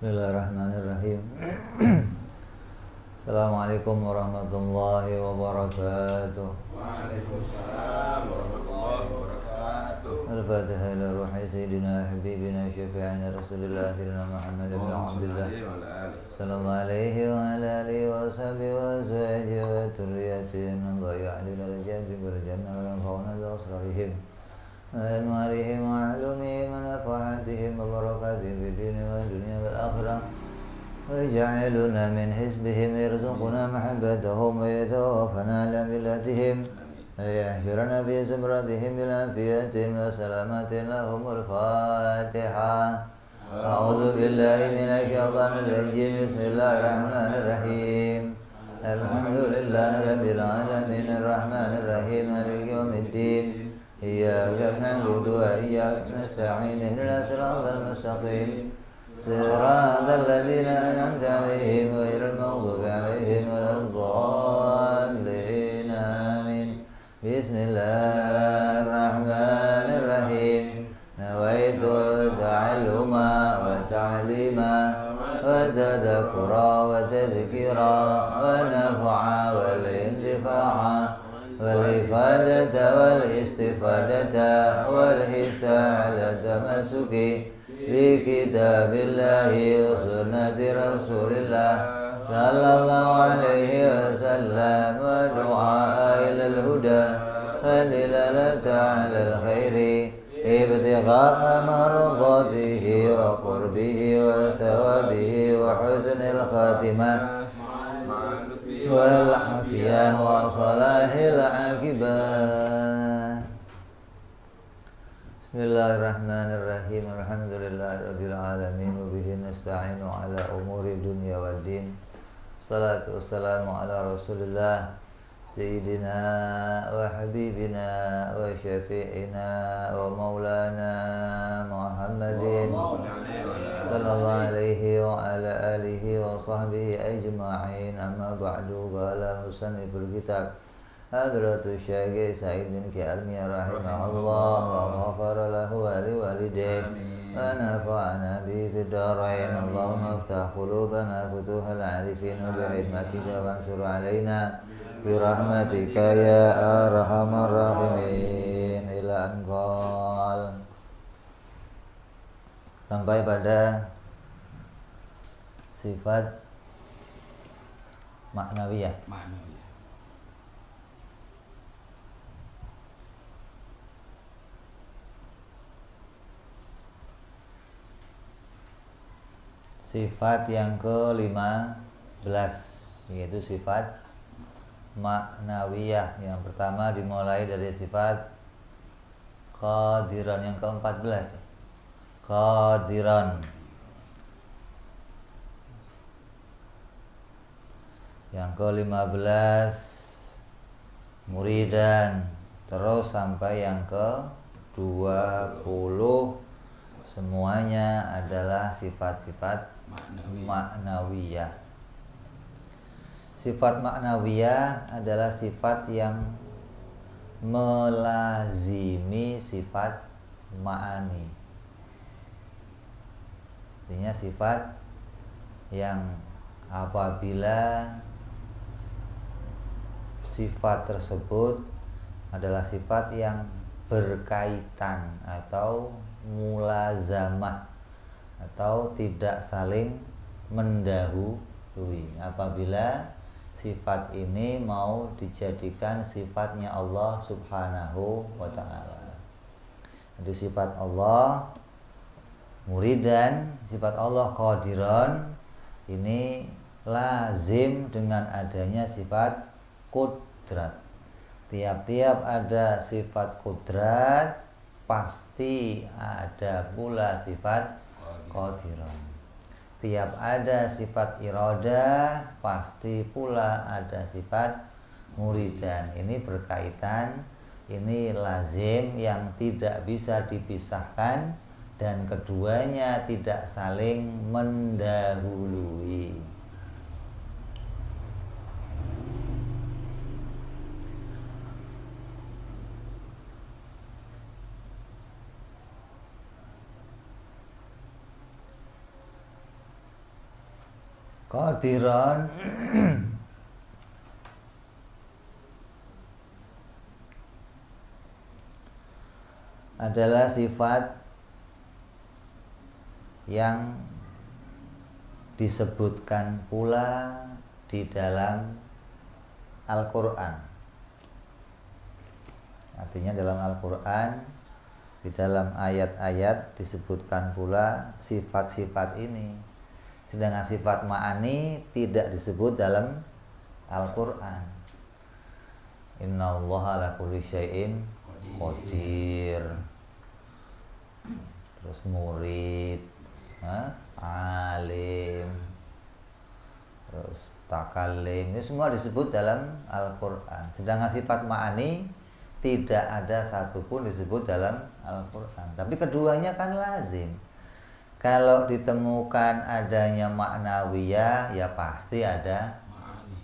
Bismillahirrahmanirrahim. Assalamualaikum warahmatullahi wabarakatuh. Waalaikumsalam warahmatullahi wabarakatuh. Al-Fatihah ila ruhi Sayyidina Habibina Syafi'ina Rasulullah Sayyidina Muhammad ibn Abdullah sallallahu alaihi wa ala alihi wa sahbihi wa azwajihi wa dhurriyyatihi min dhayya'li darajati bil jannah wa yanfa'una bi asrarihim wa anwarihim wa ulumihim wa nafahatihim wa barakatihim fid dini wa dunya wal akhirah ويجعلنا من حزبهم يرزقنا محبتهم ويتوفنا على ملتهم ويحشرنا في زمرتهم بالعافية وسلامة لهم الفاتحة. أعوذ بالله من الشيطان الرجيم. بسم الله الرحمن الرحيم. الحمد لله رب العالمين الرحمن الرحيم مالك يوم الدين. إياك نعبد وإياك نستعين اهدنا الصراط المستقيم صراط الذين أنعمت عليهم غير المغضوب عليهم ولا الضالين آمين. بسم الله الرحمن الرحيم. نويت التعلم والتعليم والتذكر والتذكيرا والنفع والانتفاع والإفادة والاستفادة والحث على التمسك بكتاب الله وسنة رسول الله صلى الله عليه وسلم ودعاء إلى الهدى والدلالة على الخير ابتغاء مرضاته وقربه وثوابه وحسن الخاتمة والعافية وصلاح العاقبة. Bismillahirrahmanirrahim. Alhamdulillahirabbil alamin wa bihi nasta'inu ala umuri dunya waddin. Salatu wassalamu ala Rasulillah sayyidina wa habibina wa syafi'ina wa maulana Muhammadin sallallahu alaihi wa ala alihi wa sahbihi ajma'in. Amma ba'du. Qala musanniful kitab Hadratu Syekh Sa'id bin Al-Miyah rahimahullah wa ghafara lahu wa liwalidayhi wa nafa'ana bihi fid dharain. Allahumma iftah qulubana futuhal arifin wa bihikmatika wansur alaina bi rahmatika ya arhamar rahimin. Ila anqal, sampai pada sifat maknawiyah. Sifat yang ke-15 yaitu sifat maknawiyah. Yang pertama dimulai dari sifat qadiran, yang ke-14 qadiran. Yang ke-15 muridan, terus sampai yang ke-20 semuanya adalah sifat-sifat maknawiyah. Sifat maknawiyah adalah sifat yang melazimi sifat ma'ani. Artinya sifat yang apabila sifat tersebut adalah sifat yang berkaitan atau mulazamah atau tidak saling mendahului. Apabila sifat ini mau dijadikan sifatnya Allah Subhanahu wa ta'ala. Jadi sifat Allah muridan, sifat Allah qadiran, ini lazim dengan adanya sifat kudrat. Tiap-tiap ada sifat kudrat, pasti ada pula sifat qadiran. Tiap ada sifat iradah, pasti pula ada sifat muridan. Ini berkaitan, ini lazim yang tidak bisa dipisahkan, dan keduanya tidak saling mendahului. Qadiran adalah sifat yang disebutkan pula di dalam Al-Quran. Artinya dalam Al-Quran, di dalam ayat-ayat disebutkan pula sifat-sifat ini. Sedangkan sifat ma'ani tidak disebut dalam Al-Quran. Innallaha ala kulli syai'in qadir. Terus murid, alim, terus takalim, ini semua disebut dalam Al-Quran. Sedangkan sifat ma'ani tidak ada satupun disebut dalam Al-Quran. Tapi keduanya kan lazim. Kalau ditemukan adanya ma'nawiyah, ya pasti ada ma'ani.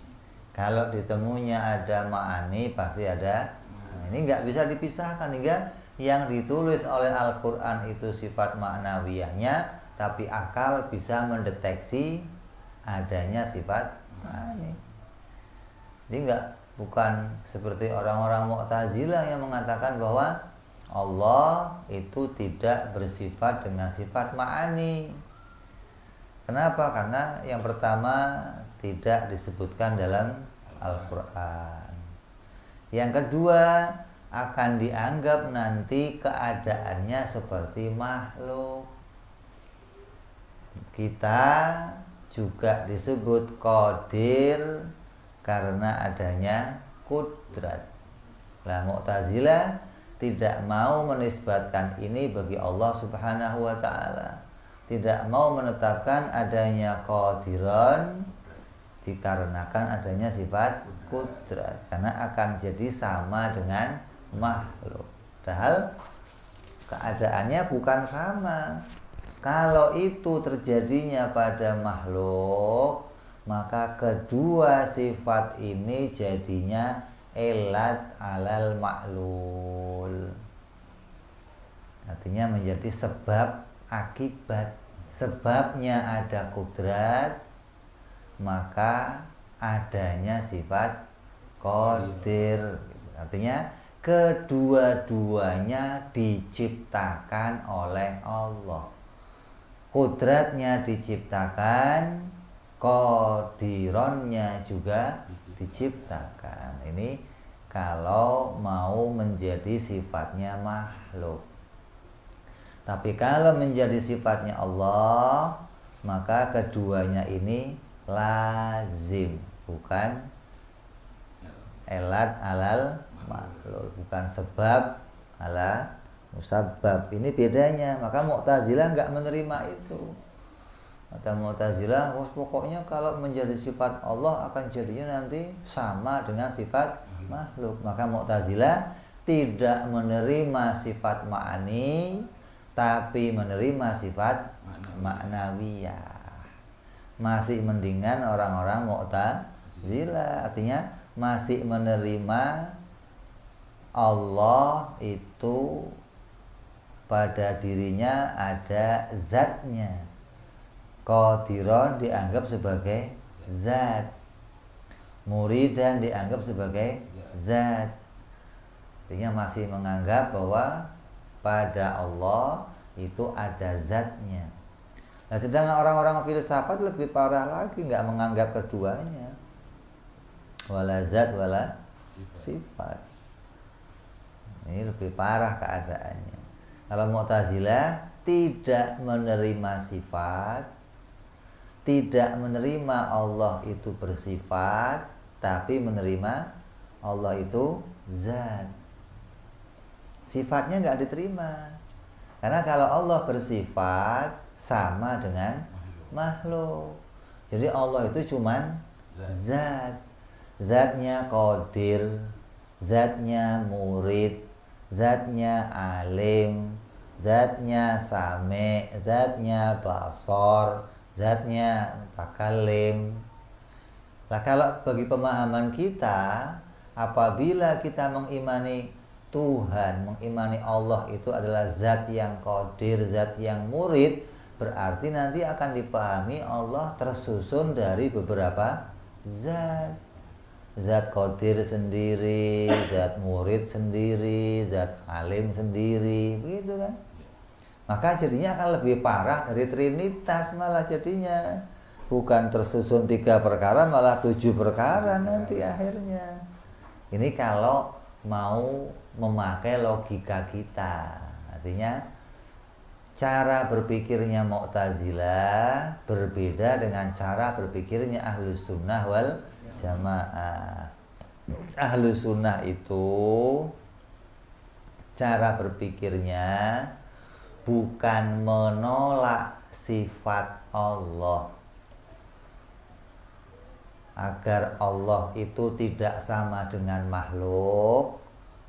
Kalau ditemunya ada ma'ani, pasti ada. Nah, ini nggak bisa dipisahkan, hingga yang ditulis oleh Al-Quran itu sifat ma'nawiyahnya, tapi akal bisa mendeteksi adanya sifat ma'ani. Jadi bukan seperti orang-orang Mu'tazilah yang mengatakan bahwa Allah itu tidak bersifat dengan sifat ma'ani. Kenapa? Karena yang pertama tidak disebutkan dalam Al-Quran. Yang kedua, akan dianggap nanti keadaannya seperti makhluk. Kita juga disebut qadir karena adanya kudrat. Lah Mu'tazilah tidak mau menisbatkan ini bagi Allah Subhanahu wa ta'ala. Tidak mau menetapkan adanya qadiran dikarenakan adanya sifat kudrat, karena akan jadi sama dengan makhluk. Padahal keadaannya bukan sama. Kalau itu terjadinya pada makhluk, maka kedua sifat ini jadinya elat alal ma'lul. Artinya menjadi sebab akibat. Sebabnya ada kudrat, maka adanya sifat qadir. Artinya kedua-duanya diciptakan oleh Allah. Kudratnya diciptakan, qadironnya juga diciptakan. Ini kalau mau menjadi sifatnya makhluk. Tapi kalau menjadi sifatnya Allah, maka keduanya ini lazim, bukan elat alal makhluk, bukan sebab ala musabbab. Ini bedanya. Maka Mu'tazilah nggak menerima itu. Kata Mu'tazilah, pokoknya kalau menjadi sifat Allah akan jadinya nanti sama dengan sifat makhluk. Maka Mu'tazilah tidak menerima sifat ma'ani, tapi menerima sifat ma'nawiyah. Masih mendingan orang-orang Mu'tazilah. Artinya masih menerima Allah itu pada dirinya ada zatnya. Qadiron dianggap sebagai zat, muridan dianggap sebagai zat. Artinya masih menganggap bahwa pada Allah itu ada zatnya. Nah, sedangkan orang-orang filsafat lebih parah lagi, nggak menganggap keduanya, wala zat wala sifat. Ini lebih parah keadaannya. Kalau Mu'tazilah tidak menerima sifat, tidak menerima Allah itu bersifat, tapi menerima Allah itu zat. Sifatnya nggak diterima, karena kalau Allah bersifat sama dengan makhluk. Jadi Allah itu cuman zat. Zatnya qadir, zatnya murid, zatnya alim, zatnya sami', zatnya basar, zatnya mutakalim. Nah, kalau bagi pemahaman kita, apabila kita mengimani Tuhan, mengimani Allah itu adalah zat yang qadir, zat yang murid, berarti nanti akan dipahami Allah tersusun dari beberapa zat. Zat Qadir sendiri, zat Murid sendiri, zat Alim sendiri, begitu kan? Maka jadinya akan lebih parah dari Trinitas malah jadinya. Bukan tersusun 3 perkara malah 7 perkara nanti akhirnya. Ini kalau mau memakai logika kita. Artinya cara berpikirnya Mu'tazilah berbeda dengan cara berpikirnya Ahlus Sunnah wal Jamaah. Ahlus Sunnah itu cara berpikirnya bukan menolak sifat Allah, agar Allah itu tidak sama dengan makhluk,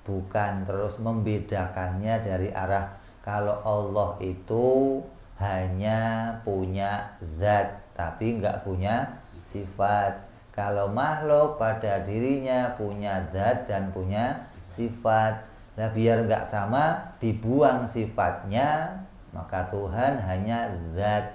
bukan terus membedakannya dari arah kalau Allah itu hanya punya zat tapi nggak punya sifat. Kalau makhluk pada dirinya punya zat dan punya sifat. Nah biar nggak sama, dibuang sifatnya, maka Tuhan hanya zat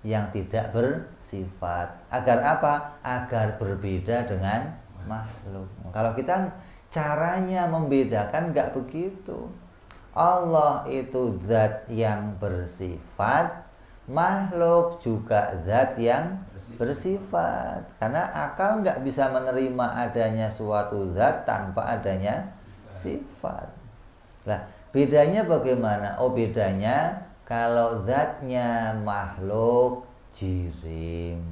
yang tidak bersifat. Agar apa? Agar berbeda dengan makhluk. Kalau kita caranya membedakan nggak begitu. Allah itu zat yang bersifat, makhluk juga zat yang bersifat. Karena akal nggak bisa menerima adanya suatu zat tanpa adanya sifat. Nah, bedanya bagaimana? Oh, bedanya kalau zatnya makhluk jirim,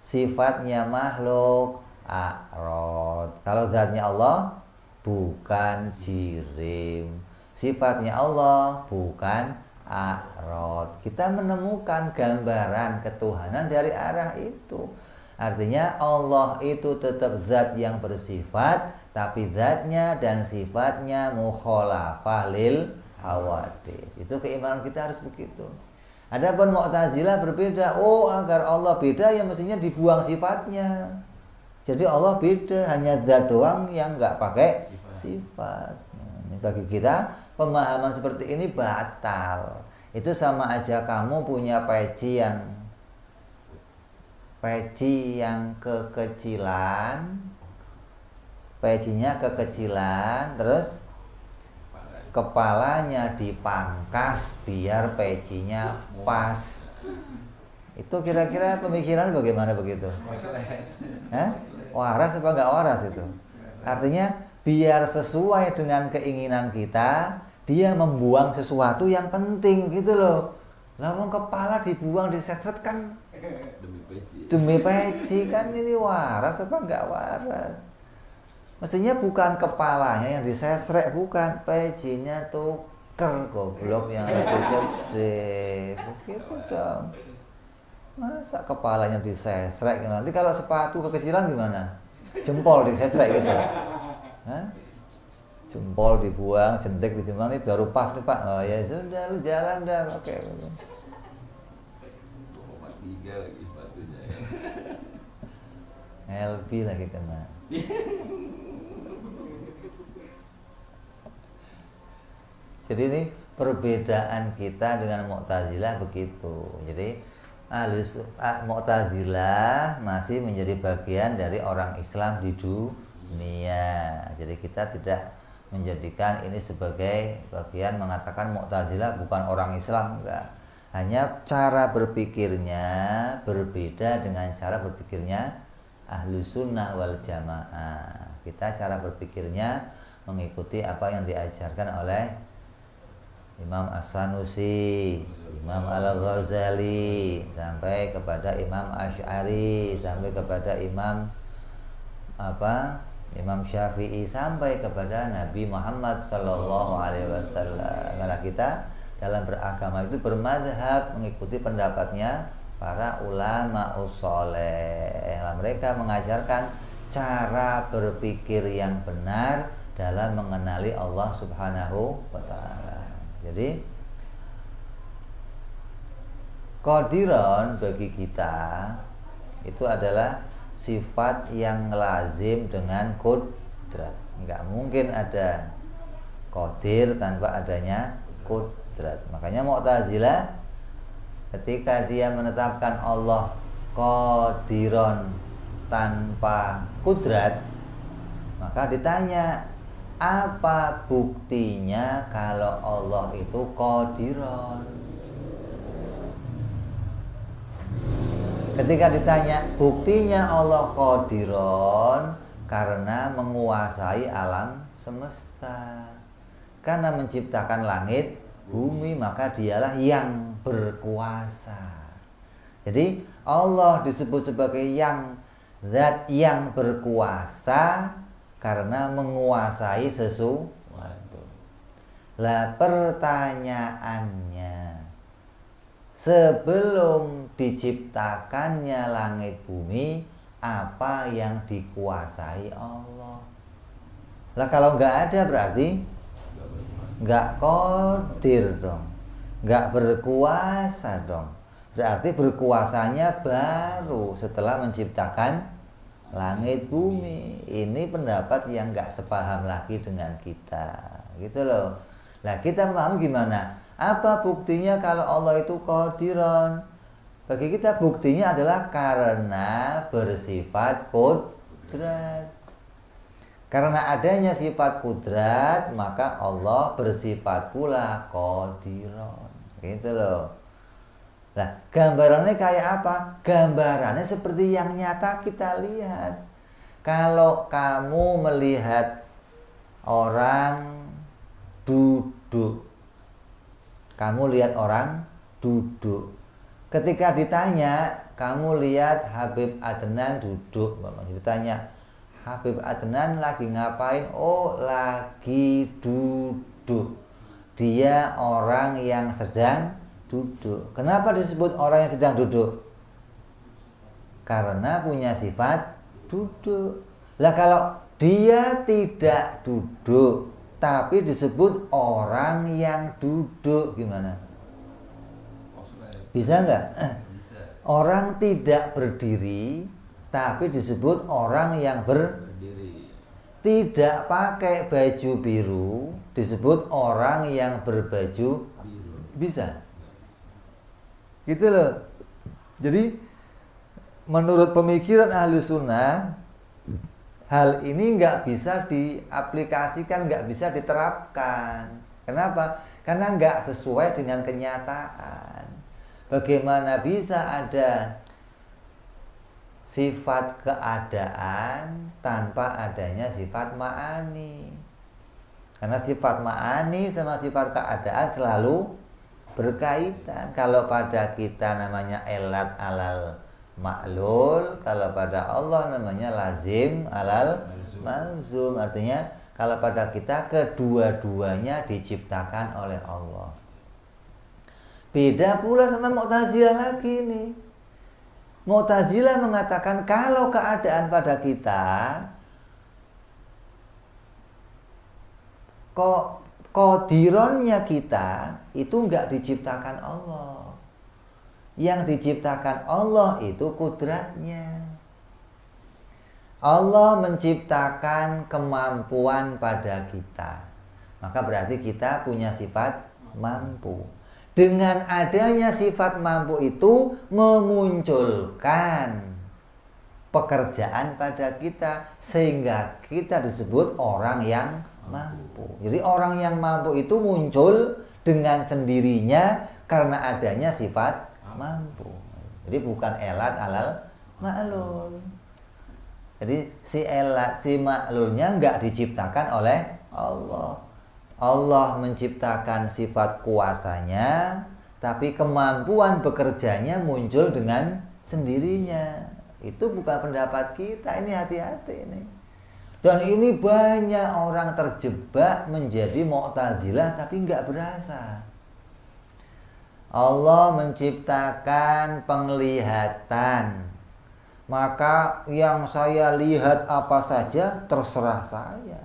sifatnya makhluk a'rad. Kalau zatnya Allah bukan jirim, sifatnya Allah bukan a'rad. Kita menemukan gambaran ketuhanan dari arah itu. Artinya Allah itu tetap zat yang bersifat, tapi zatnya dan sifatnya mukhalafah lil hawadis. Itu keimanan kita harus begitu. Adapun Mu'tazilah berbeda. Oh, agar Allah beda ya mestinya dibuang sifatnya. Jadi Allah beda, hanya zat doang yang nggak pakai sifat. Nah, bagi kita pemahaman seperti ini batal. Itu sama aja kamu punya peci yang kekecilan, pecinya kekecilan, terus kepalanya dipangkas biar pecinya pas. Itu kira-kira pemikiran bagaimana begitu? Waras apa nggak waras itu? Artinya biar sesuai dengan keinginan kita, dia membuang sesuatu yang penting gitu loh. Lawang kepala dibuang, disesret kan demi peci kan, ini waras apa nggak waras? Mestinya bukan kepalanya yang disesrek, bukan, pecinya tuker, goblok yang lebih gede, begitu dong. Masa kepalanya disesrek? Nanti kalau sepatu kekecilan gimana? Jempol disesrek gitu. Hah? Jempol dibuang, jentik dijembang, nih baru pas nih Pak. Oh ya sudah, lu jalan dah pakai. 2,3 lagi sepatunya. LB lagi kena. Jadi ini perbedaan kita dengan Mu'tazilah begitu. Jadi Mu'tazilah masih menjadi bagian dari orang Islam di dunia. Jadi kita tidak menjadikan ini sebagai bagian mengatakan Mu'tazilah bukan orang Islam, enggak. Hanya cara berpikirnya berbeda dengan cara berpikirnya Ahlus Sunnah wal Jamaah. Kita cara berpikirnya mengikuti apa yang diajarkan oleh Imam As-Sanusi, Imam Al-Ghazali, sampai kepada Imam Asy'ari, sampai kepada Imam Syafi'i, sampai kepada Nabi Muhammad Sallallahu Alaihi Wasallam. Karena kita dalam beragama itu bermadhab, mengikuti pendapatnya para ulama usoleh. Mereka mengajarkan cara berpikir yang benar dalam mengenali Allah Subhanahu wa Ta'ala. Jadi qadiran bagi kita itu adalah sifat yang lazim dengan qudrat. Enggak mungkin ada qadir tanpa adanya qudrat. Makanya Mu'tazilah Ketika dia menetapkan Allah qadiron tanpa kudrat, maka ditanya, apa buktinya kalau Allah itu qadiron? Ketika ditanya, buktinya Allah qadiron karena menguasai alam semesta. Karena menciptakan langit, bumi, maka dialah yang berkuasa. Jadi Allah disebut sebagai zat yang berkuasa karena menguasai sesuatu. Lah pertanyaannya, sebelum diciptakannya langit bumi, apa yang dikuasai Allah? Lah kalau nggak ada berarti nggak qadir dong, nggak berkuasa dong. Berarti berkuasanya baru setelah menciptakan langit bumi. Ini pendapat yang nggak sepaham lagi dengan kita, gitu loh. Nah kita paham gimana? Apa buktinya kalau Allah itu qadiron? Bagi kita buktinya adalah karena bersifat kudrat. Karena adanya sifat kudrat, maka Allah bersifat pula qadiron. Gitu loh. Nah, gambarannya kayak apa? Gambarannya seperti yang nyata kita lihat. Kalau kamu melihat orang duduk, kamu lihat orang duduk. Ketika ditanya, kamu lihat Habib Adnan duduk, ditanya, Habib Adnan lagi ngapain? Oh, lagi duduk. Dia orang yang sedang duduk. Kenapa disebut orang yang sedang duduk? Karena punya sifat duduk. Lah kalau dia tidak duduk tapi disebut orang yang duduk, gimana? Bisa nggak? Orang tidak berdiri tapi disebut orang yang berdiri. Tidak pakai baju biru disebut orang yang berbaju biru. Bisa? Gitu loh. Jadi menurut pemikiran ahli sunnah, hal ini nggak bisa diaplikasikan, nggak bisa diterapkan. Kenapa? Karena nggak sesuai dengan kenyataan. Bagaimana bisa ada sifat keadaan tanpa adanya sifat ma'ani? Karena sifat ma'ani sama sifat keadaan selalu berkaitan. Kalau pada kita namanya elat alal ma'lul, kalau pada Allah namanya lazim alal malzum. Artinya kalau pada kita kedua-duanya diciptakan oleh Allah. Beda pula sama Mu'tazilah lagi nih. Mu'tazilah mengatakan kalau keadaan pada kita qadironnya kita itu enggak diciptakan Allah. Yang diciptakan Allah itu kudratnya. Allah menciptakan kemampuan pada kita. Maka berarti kita punya sifat mampu. Dengan adanya sifat mampu itu memunculkan pekerjaan pada kita sehingga kita disebut orang yang mampu. Jadi orang yang mampu itu muncul dengan sendirinya karena adanya sifat mampu. Jadi bukan elat alal ma'lul. Jadi si elat, si ma'lulnya enggak diciptakan oleh Allah. Allah menciptakan sifat kuasanya, tapi kemampuan bekerjanya muncul dengan sendirinya. Itu bukan pendapat kita, ini hati-hati ini. Dan ini banyak orang terjebak menjadi Mu'tazilah tapi nggak berasa. Allah menciptakan penglihatan, maka yang saya lihat apa saja terserah saya.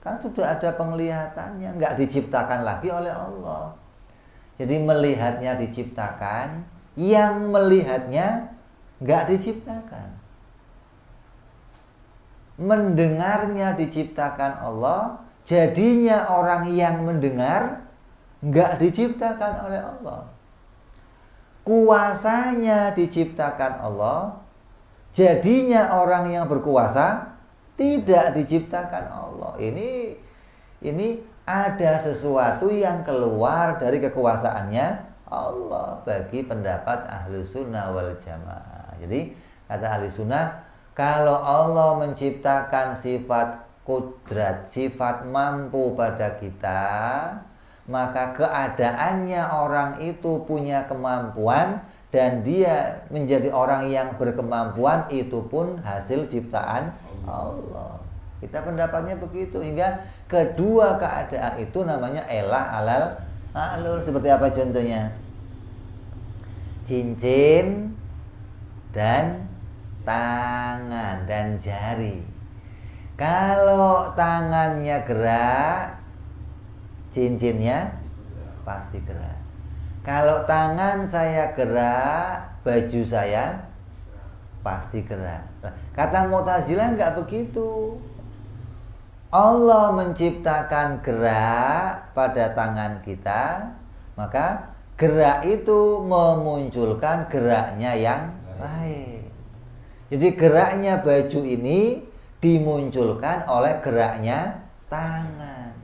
Kan sudah ada penglihatannya, nggak diciptakan lagi oleh Allah. Jadi melihatnya diciptakan, yang melihatnya nggak diciptakan. Mendengarnya diciptakan Allah, jadinya orang yang mendengar nggak diciptakan oleh Allah. kuasanya diciptakan Allah, jadinya orang yang berkuasa tidak diciptakan Allah. Ini ada sesuatu yang keluar dari kekuasaannya Allah bagi pendapat Ahlus Sunnah wal Jamaah. Jadi kata Ahlus Sunnah, kalau Allah menciptakan sifat kudrat, sifat mampu pada kita, maka keadaannya orang itu punya kemampuan dan dia menjadi orang yang berkemampuan, itu pun hasil ciptaan Allah. Kita pendapatnya begitu, hingga kedua keadaan itu namanya elah alal ma'lul. Seperti apa contohnya? Cincin dan tangan dan jari. Kalau tangannya gerak, cincinnya pasti gerak. Kalau tangan saya gerak, baju saya pasti gerak. Kata Mu'tazilah enggak begitu. Allah menciptakan gerak pada tangan kita, maka gerak itu memunculkan geraknya yang lain. Jadi geraknya baju ini dimunculkan oleh geraknya tangan,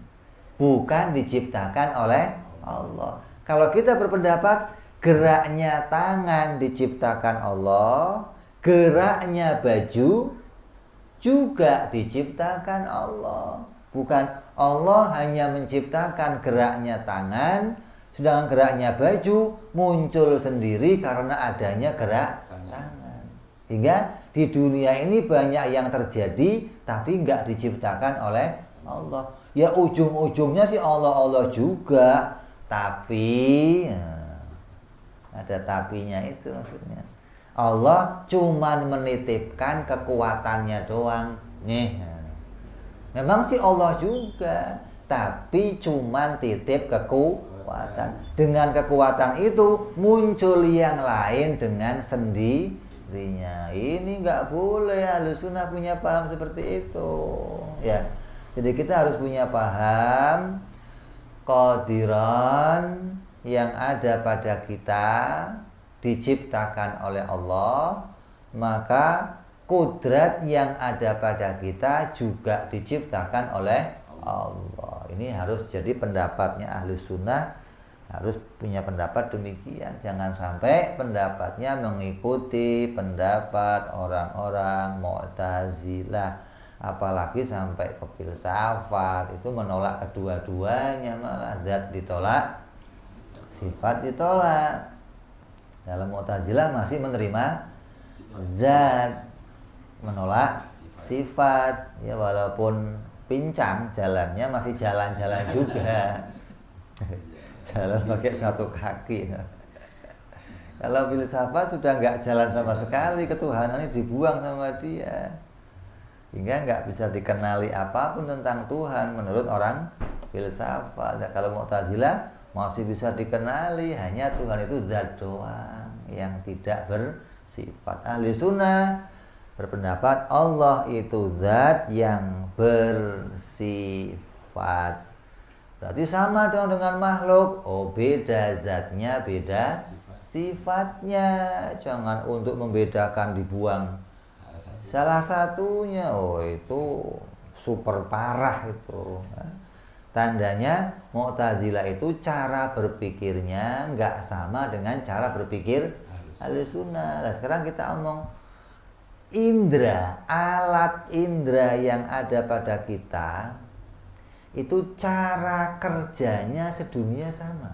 bukan diciptakan oleh Allah. Kalau kita berpendapat geraknya tangan diciptakan Allah, geraknya baju juga diciptakan Allah. Bukan Allah hanya menciptakan geraknya tangan, sedangkan geraknya baju muncul sendiri karena adanya gerak tangan. Hingga di dunia ini banyak yang terjadi tapi nggak diciptakan oleh Allah. Ya ujung-ujungnya sih Allah juga, tapi ada tapinya itu maksudnya. Allah cuman menitipkan kekuatannya doang. Nih, memang sih Allah juga, tapi cuman titip kekuatan. Dengan kekuatan itu muncul yang lain dengan sendirinya. Ini nggak boleh. Ahlus Sunnah punya paham seperti itu, ya. Jadi kita harus punya paham qadiran yang ada pada kita diciptakan oleh Allah, maka kudrat yang ada pada kita juga diciptakan oleh Allah. Ini harus jadi pendapatnya Ahlus Sunnah, harus punya pendapat demikian. Jangan sampai pendapatnya mengikuti pendapat orang-orang Mu'tazilah, apalagi sampai ke filsafat. Itu menolak kedua-duanya, malah zat ditolak, sifat ditolak. Dalam Mu'tazilah masih menerima zat, menolak sifat. Ya walaupun pincang jalannya, masih jalan-jalan juga. Jalan pakai satu kaki. Kalau filsafat sudah nggak jalan sama sekali, ketuhanannya dibuang sama dia, hingga nggak bisa dikenali apapun tentang Tuhan menurut orang filsafat. Kalau Mu'tazilah masih bisa dikenali, hanya Tuhan itu zat doang yang tidak bersifat. Ahli Sunnah berpendapat Allah itu zat yang bersifat. Berarti sama dong dengan makhluk. Oh, beda zatnya, beda sifatnya. Jangan untuk membedakan dibuang salah satunya. Oh, itu super parah itu. Tandanya Mu'tazilah itu cara berpikirnya nggak sama dengan cara berpikir Ahlus Sunnah. Nah, sekarang kita omong indra, alat indra yang ada pada kita itu cara kerjanya sedunia sama,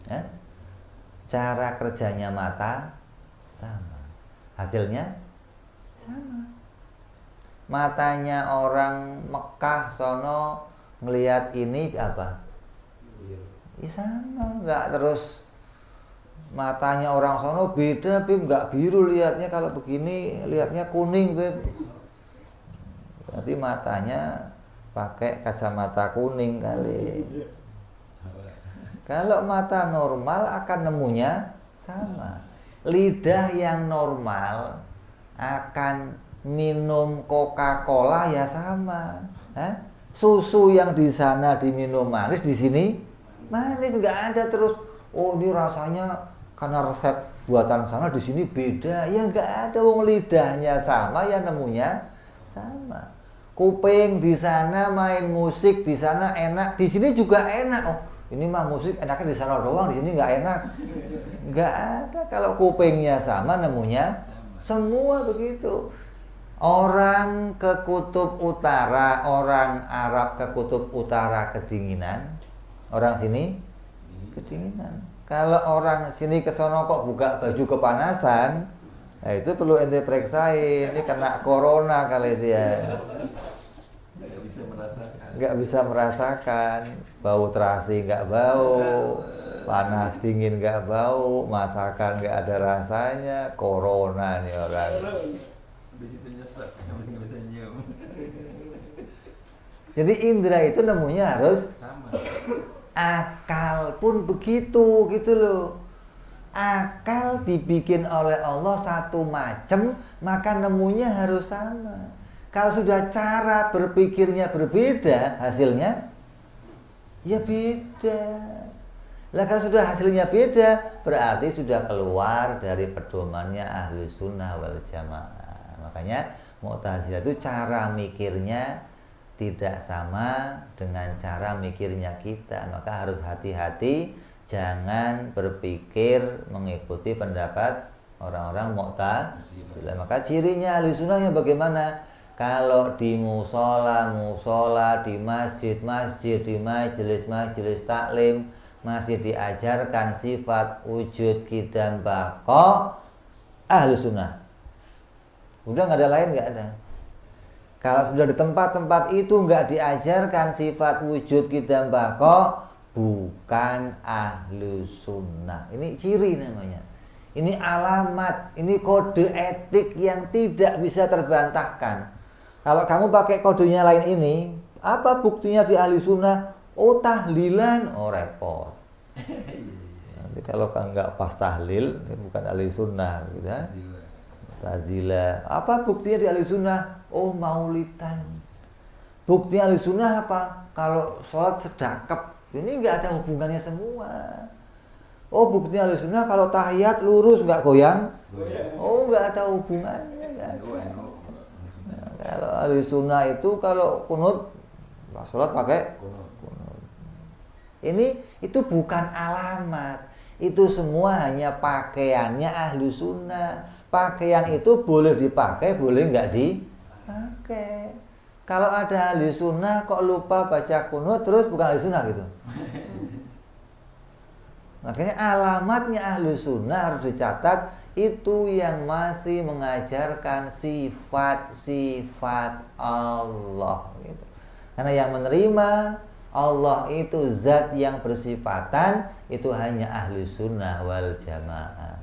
ya? Cara kerjanya mata sama, hasilnya sama. Matanya orang Mekah sono ngelihat ini apa? Ya sama, nggak terus. Matanya orang sono beda, Beb, nggak biru lihatnya, kalau begini lihatnya kuning, Beb. Berarti matanya pakai kacamata kuning kali. Kalau mata normal akan nemunya sama. Lidah yang normal akan minum Coca-Cola ya sama. Susu yang di sana diminum manis, di sini manis, nggak ada terus. Oh, ini rasanya karena resep buatan sana di sini beda. Ya nggak ada, wong lidahnya sama, ya nemunya sama. Kuping di sana main musik di sana enak, di sini juga enak. Oh, ini mah musik enaknya di sana doang, di sini nggak enak. Nggak ada. Kalau kupingnya sama, nemunya semua begitu. Orang ke kutub utara, orang Arab ke kutub utara kedinginan, orang sini kedinginan. Kalau orang sini ke sono kok buka baju kepanasan, nah itu perlu ente periksain. Ini kena corona kali dia. Nggak bisa merasakan. Bau terasi nggak bau, panas dingin nggak bau, masakan nggak ada rasanya. Corona nih orang. Jadi indera itu nemunya harus sama. Akal pun begitu, gitu loh. Akal dibikin oleh Allah satu macam, maka nemunya harus sama. Kalau sudah cara berpikirnya berbeda, hasilnya ya beda. Lah kalau sudah hasilnya beda, berarti sudah keluar dari pedomannya Ahlus Sunnah wal Jamaah. Makanya Mu'tazilah itu cara mikirnya tidak sama dengan cara mikirnya kita. Maka harus hati-hati, jangan berpikir mengikuti pendapat orang-orang Mu'tazilah. Maka cirinya Ahlus Sunnah yang bagaimana? Kalau di musola, di masjid, di majelis taklim masih diajarkan sifat wujud, qidam, baqa, Ahlus Sunnah. Udah nggak ada lain, nggak ada. Kalau sudah di tempat-tempat itu nggak diajarkan sifat wujud, qidam, baqa, bukan Ahlus Sunnah. Ini ciri namanya. Ini alamat, ini kode etik yang tidak bisa terbantahkan. Kalau kamu pakai kodenya lain ini, apa buktinya di Ahli Sunnah? Oh, tahlilan, oh repot. Nanti kalau nggak pas tahlil, ini bukan Ahli Sunnah, gitu ya. Tazilah. Apa buktinya di Ahli Sunnah? Oh, maulidan. Buktinya Ahli Sunnah apa? Kalau sholat sedekap, ini nggak ada hubungannya semua. Oh, buktinya Ahli Sunnah kalau tahiyat lurus, nggak goyang. Oh, nggak ada hubungannya, nggak ada. Kalau Ahli Sunnah itu kalau kunut sholat pakai kunut. Ini itu bukan alamat. Itu semua hanya pakaiannya Ahli Sunnah. Pakaian itu boleh dipakai, boleh nggak dipakai. Kalau ada Ahli Sunnah kok lupa baca kunut terus bukan Ahli Sunnah gitu. Makanya alamatnya Ahli Sunnah harus dicatat. Itu yang masih mengajarkan sifat-sifat Allah gitu. Karena yang menerima Allah itu zat yang bersifatan, itu hanya Ahlu Sunnah wal Jamaah.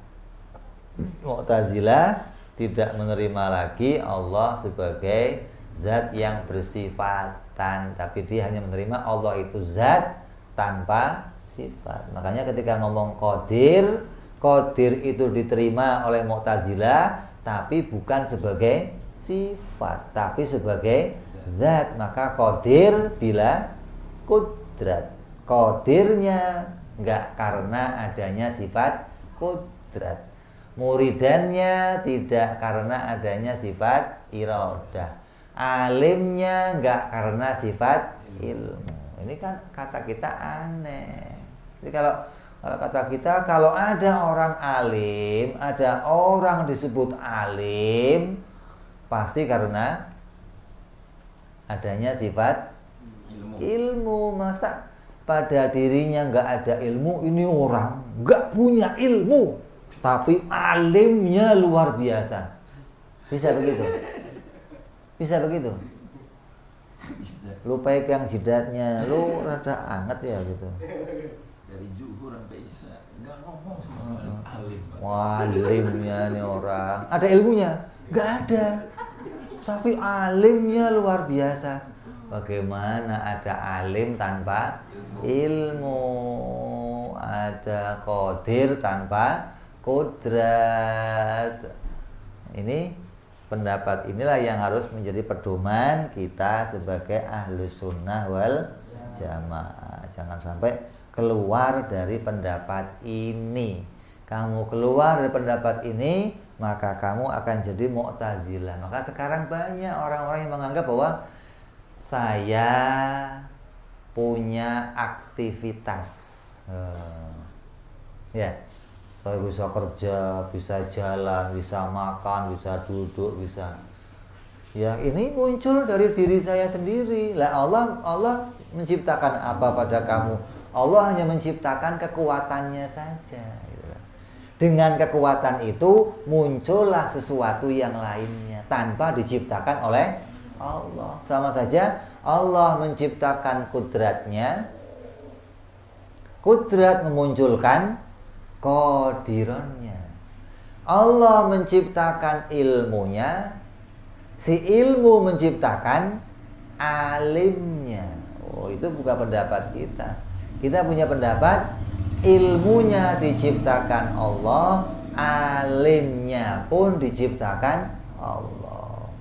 Mu'tazilah tidak menerima lagi Allah sebagai zat yang bersifatan, tapi dia hanya menerima Allah itu zat tanpa sifat. Makanya ketika ngomong qadir, qadir itu diterima oleh Mu'tazilah, tapi bukan sebagai sifat, tapi sebagai zat. Maka qadir bila kudrat. Qadirnya enggak karena adanya sifat kudrat. Muridannya tidak karena adanya sifat iradah. Alimnya enggak karena sifat ilmu. Ini kan kata kita aneh. Jadi kalau kata kita, kalau ada orang alim, ada orang disebut alim, pasti karena adanya sifat ilmu. Masa pada dirinya nggak ada ilmu, ini orang nggak punya ilmu, tapi alimnya luar biasa. Bisa begitu? Bisa begitu? Lu pegang jidatnya, lu rada anget ya gitu. Dari zuhur sampai isya nggak ngomong sama alim. Wah, alimnya nih orang. Ada ilmunya? Nggak ada. Tapi alimnya luar biasa. Bagaimana ada alim tanpa ilmu? Ada qadir tanpa qudrat. Ini pendapat inilah yang harus menjadi pedoman kita sebagai Ahlus Sunnah wal Jamaah. Jangan sampai keluar dari pendapat ini. kamu keluar dari pendapat ini, maka kamu akan jadi Mu'tazilah. Maka sekarang banyak orang-orang yang menganggap bahwa saya punya aktivitas, ya, saya bisa kerja, bisa jalan, bisa makan, bisa duduk, bisa. Ya, ini muncul dari diri saya sendiri. Lah Allah menciptakan apa pada kamu? Allah hanya menciptakan kekuatannya saja. Dengan kekuatan itu muncullah sesuatu yang lainnya tanpa diciptakan oleh Allah. Sama saja Allah menciptakan kudratnya. Kudrat memunculkan qadirannya. Allah menciptakan ilmunya. Si ilmu menciptakan alimnya. Oh, itu bukan pendapat kita. Kita punya pendapat ilmunya diciptakan Allah, alimnya pun diciptakan Allah.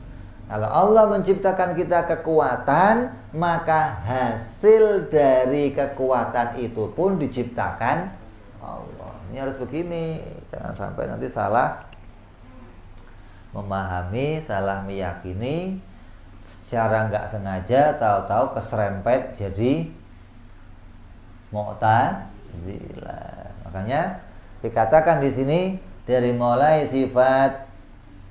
Kalau Allah menciptakan kita kekuatan, maka hasil dari kekuatan itu pun diciptakan Allah. Ini harus begini, jangan sampai nanti salah memahami, salah meyakini, secara nggak sengaja tahu-tahu keserempet jadi Mu'tazilah. Makanya dikatakan di sini dari mulai sifat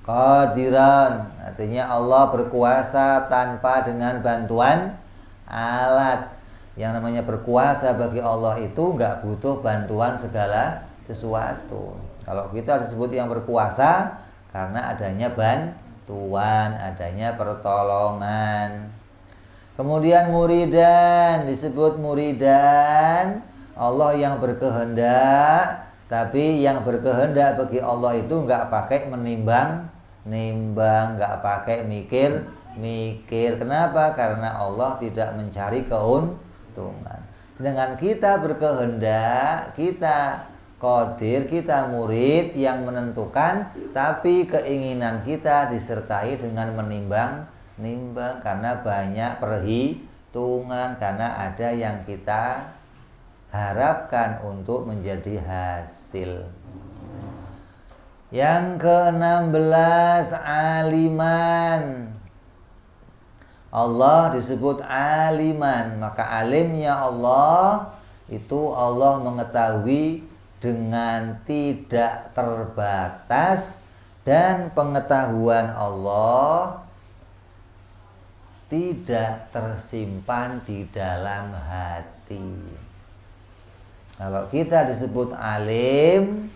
qadiran, artinya Allah berkuasa tanpa dengan bantuan alat. Yang namanya berkuasa bagi Allah itu nggak butuh bantuan segala sesuatu. Kalau kita disebut yang berkuasa karena adanya bantuan, adanya pertolongan. Kemudian muridan, disebut muridan, Allah yang berkehendak. Tapi yang berkehendak bagi Allah itu nggak pakai menimbang, nggak pakai mikir. Kenapa? Karena Allah tidak mencari keuntungan. Sedangkan kita berkehendak, kita qadir, kita murid yang menentukan, tapi keinginan kita disertai dengan menimbang karena banyak perhitungan, karena ada yang kita harapkan untuk menjadi hasil. Yang ke-16 aliman. Allah disebut aliman, maka alimnya Allah itu Allah mengetahui dengan tidak terbatas, dan pengetahuan Allah tidak tersimpan di dalam hati. Kalau kita disebut alim,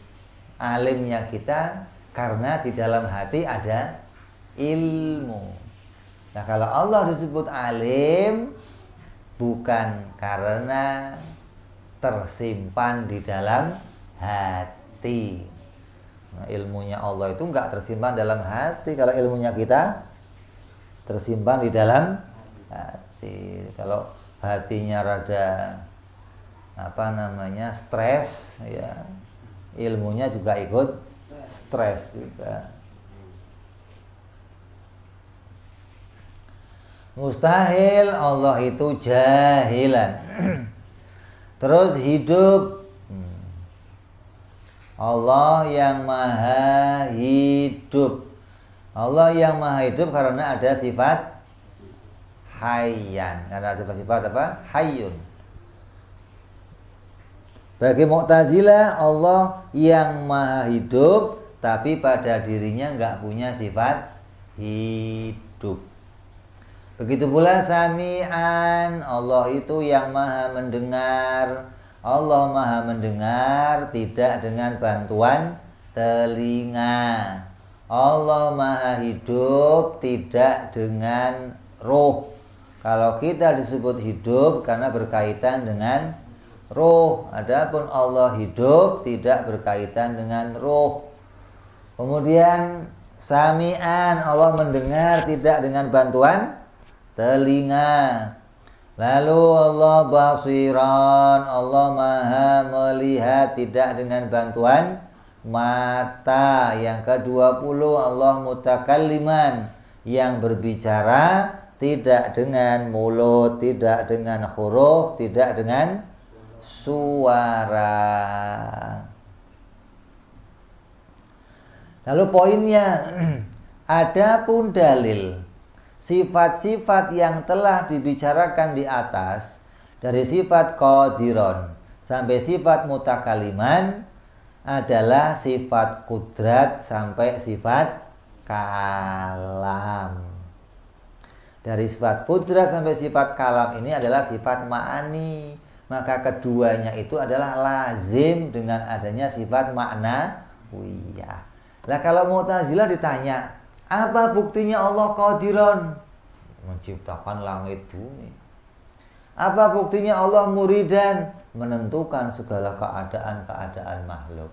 alimnya kita karena di dalam hati ada ilmu. Nah, kalau Allah disebut alim bukan karena tersimpan di dalam hati. Nah, ilmunya Allah itu enggak tersimpan dalam hati. Kalau ilmunya kita tersimpan di dalam hati. Kalau hatinya rada stres, ya, ilmunya juga ikut stres juga. Mustahil Allah itu jahilan. Terus hidup. Allah yang maha hidup. Allah yang maha hidup karena ada sifat hayyan. Karena ada sifat apa? Hayyun. Bagi Mu'tazilah, Allah yang maha hidup, tapi pada dirinya enggak punya sifat hidup. Begitu pula sami'an, Allah itu yang maha mendengar. Allah maha mendengar tidak dengan bantuan telinga. Allah maha hidup tidak dengan roh. Kalau kita disebut hidup karena berkaitan dengan roh. Adapun Allah hidup tidak berkaitan dengan roh. Kemudian sami'an, Allah mendengar tidak dengan bantuan telinga. Lalu Allah basiran, Allah maha melihat tidak dengan bantuan mata. Yang ke-20 Allah mutakalliman, yang berbicara tidak dengan mulut, tidak dengan huruf, tidak dengan suara. Lalu poinnya, adapun dalil sifat-sifat yang telah dibicarakan di atas dari sifat qadiron sampai sifat mutakaliman adalah sifat kudrat sampai sifat kalam. Dari sifat kudrat sampai sifat kalam ini adalah sifat ma'ani. Maka keduanya itu adalah lazim dengan adanya sifat ma'nawiyah. Lah kalau Mu'tazilah ditanya, apa buktinya Allah qadiron? Menciptakan langit bumi. Apa buktinya Allah muridan? Menentukan segala keadaan-keadaan makhluk.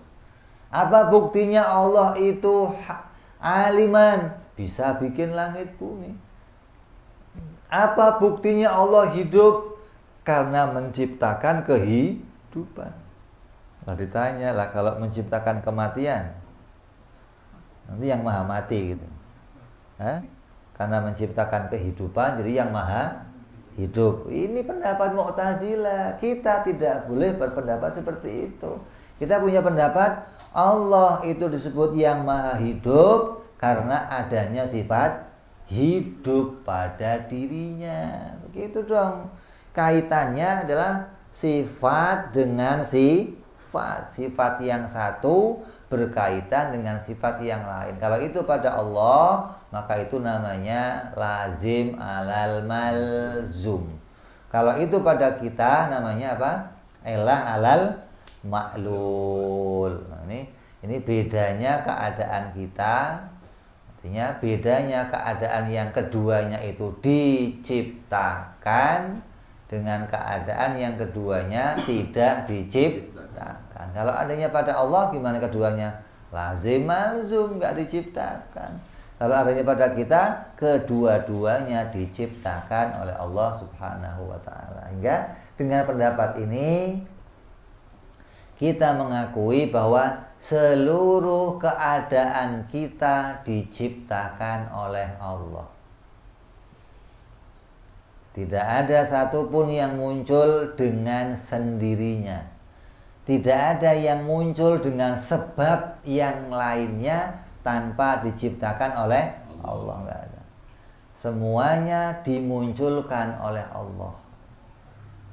Apa buktinya Allah itu aliman? Bisa bikin langit bumi. Apa buktinya Allah hidup? Karena menciptakan kehidupan. Kalau ditanya lah, kalau menciptakan kematian, nanti yang maha mati gitu. Karena menciptakan kehidupan, jadi yang maha hidup. Ini pendapat Mu'tazilah. Kita tidak boleh berpendapat seperti itu. Kita punya pendapat Allah itu disebut yang maha hidup karena adanya sifat hidup pada dirinya. Begitu dong. Kaitannya adalah sifat dengan sifat. Sifat yang satu berkaitan dengan sifat yang lain. Kalau itu pada Allah, maka itu namanya lazim alal malzum. Kalau itu pada kita namanya apa? Elah alal ma'lul. Nah, ini bedanya keadaan kita. Artinya bedanya keadaan yang keduanya itu diciptakan dengan keadaan yang keduanya tidak diciptakan. Kalau adanya pada Allah, gimana keduanya? Lazim malzum, nggak diciptakan. Kalau adanya pada kita, kedua-duanya diciptakan oleh Allah Subhanahu wa ta'ala. Hingga dengan pendapat ini kita mengakui bahwa seluruh keadaan kita diciptakan oleh Allah. Tidak ada satupun yang muncul dengan sendirinya. Tidak ada yang muncul dengan sebab yang lainnya tanpa diciptakan oleh Allah. Enggak ada. Semuanya dimunculkan oleh Allah.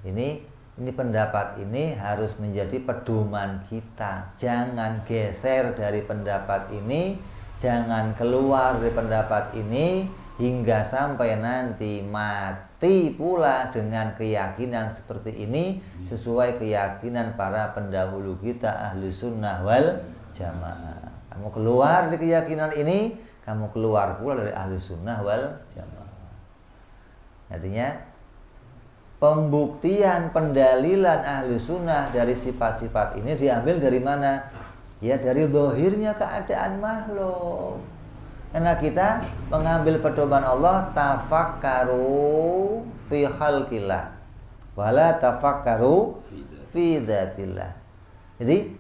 Ini pendapat ini harus menjadi pedoman kita. Jangan geser dari pendapat ini, jangan keluar dari pendapat ini hingga sampai nanti mati pula dengan keyakinan seperti ini, sesuai keyakinan para pendahulu kita ahlu sunnah wal jamaah. Kamu keluar dari keyakinan ini, kamu keluar pula dari ahlu sunnah wal jamaah. Artinya pembuktian pendalilan ahlu sunnah dari sifat-sifat ini diambil dari mana? Ya dari zahirnya keadaan makhluk. Karena kita mengambil pedoman Allah, tafakkaru fi khalqillah wala tafakkaru fi dzatillah. Jadi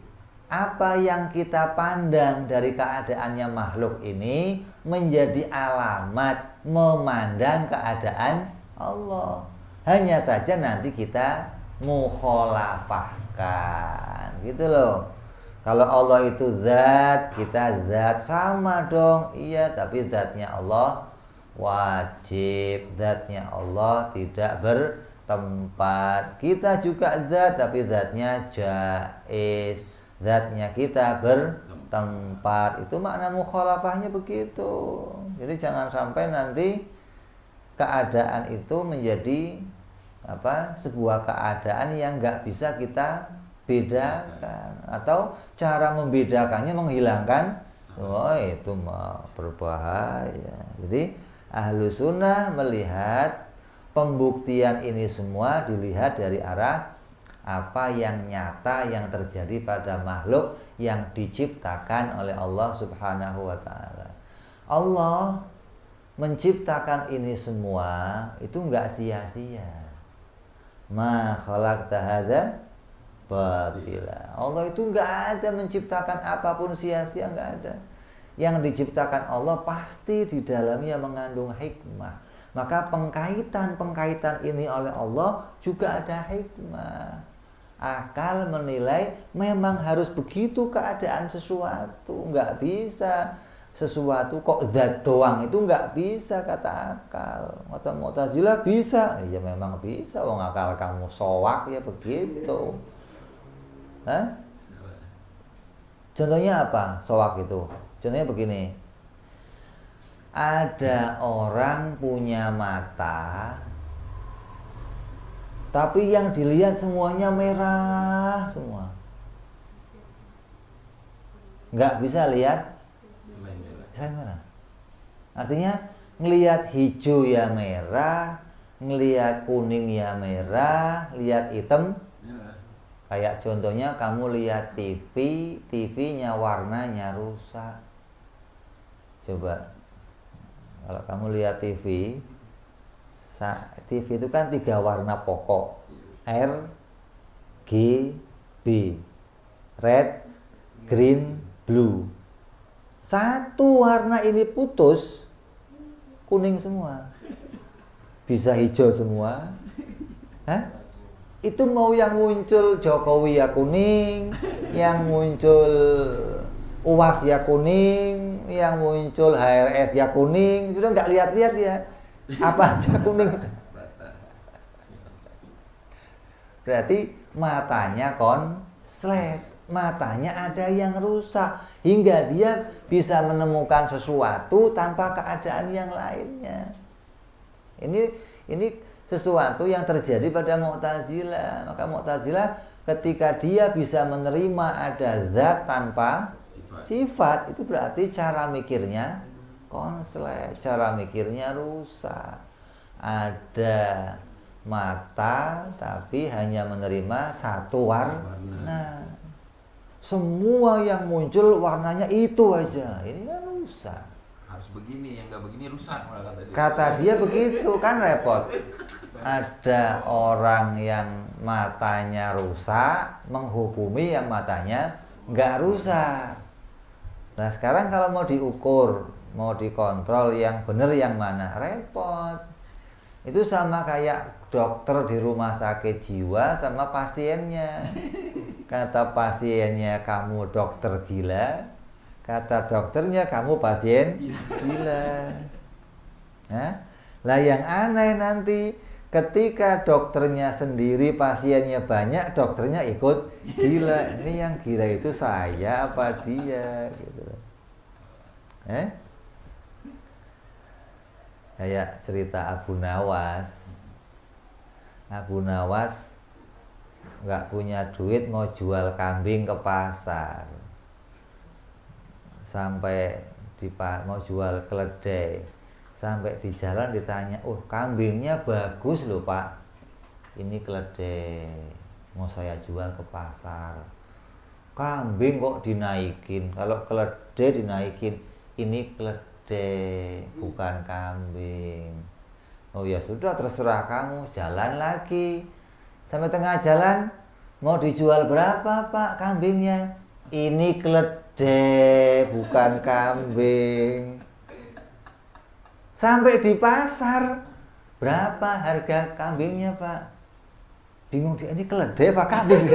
apa yang kita pandang dari keadaannya makhluk ini menjadi alamat memandang keadaan Allah. Hanya saja nanti kita mukhalafahkan, gitu loh. Kalau Allah itu zat, kita zat, sama dong. Iya, tapi zatnya Allah wajib, zatnya Allah tidak bertempat. Kita juga zat, tapi zatnya jaiz, zatnya kita bertempat. Itu makna mukhalafahnya begitu. Jadi jangan sampai nanti keadaan itu menjadi sebuah keadaan yang nggak bisa kita bedakan, atau cara membedakannya menghilangkan, itu mah berbahaya. Jadi ahlu sunnah melihat pembuktian ini semua dilihat dari arah apa yang nyata yang terjadi pada makhluk yang diciptakan oleh Allah Subhanahu wa ta'ala. Allah menciptakan ini semua itu enggak sia-sia. Ma khalaqta hadza batila. Allah itu enggak ada menciptakan apapun sia-sia, enggak ada. Yang diciptakan Allah pasti di dalamnya mengandung hikmah. Maka pengkaitan ini oleh Allah juga ada hikmah. Akal menilai memang harus begitu keadaan sesuatu. Nggak bisa sesuatu kok zat doang, itu nggak bisa kata akal. Kata Mu'tazilah bisa. Ya memang bisa, wong akal kamu soak ya begitu. Hah? Contohnya apa soak itu? Contohnya begini. Ada orang punya mata, tapi yang dilihat semuanya merah semua. Nggak bisa lihat selain merah. Artinya ngelihat hijau ya merah, ngelihat kuning ya merah, lihat hitam. Kayak contohnya kamu lihat TV, TV-nya warnanya rusak. Coba kalau kamu lihat TV, TV itu kan 3 warna pokok, R, G, B, red, green, blue. Satu warna ini putus, kuning semua, bisa hijau semua. Hah? Itu mau yang muncul Jokowi ya kuning, yang muncul UAS ya kuning, yang muncul HRS ya kuning. Sudah nggak lihat-lihat ya, apa aja kuning. Berarti matanya konslet, matanya ada yang rusak, hingga dia bisa menemukan sesuatu tanpa keadaan yang lainnya. Ini sesuatu yang terjadi pada Mu'tazilah. Maka Mu'tazilah ketika dia bisa menerima ada zat tanpa sifat, itu berarti cara mikirnya konslet, cara mikirnya rusak. Ada mata tapi hanya menerima satu warna. Semua yang muncul warnanya itu aja. Ini kan rusak. Harus begini, yang nggak begini rusak malah kata dia. Kata dia begitu, kan repot. Ada orang yang matanya rusak menghukumi yang matanya nggak rusak. Nah sekarang kalau mau diukur, mau dikontrol yang benar yang mana, repot. Itu sama kayak dokter di rumah sakit jiwa sama pasiennya. Kata pasiennya kamu dokter gila, kata dokternya kamu pasien gila. Nah, lah yang aneh nanti ketika dokternya sendiri, pasiennya banyak, dokternya ikut gila. Ini yang gila itu saya apa dia gitu. Kayak cerita Abu Nawas. Abu Nawas nggak punya duit, mau jual kambing ke pasar. Sampai mau jual keledai. Sampai di jalan ditanya, kambingnya bagus loh Pak, ini keledai, mau saya jual ke pasar. Kambing kok dinaikin, kalau keledai dinaikin, ini keledai bukan kambing. Oh ya sudah, terserah kamu, jalan lagi. Sampai tengah jalan, mau dijual berapa Pak kambingnya? Ini keledai bukan kambing. Sampai di pasar, berapa harga kambingnya Pak? Bingung dia, ini keledai apa kambing?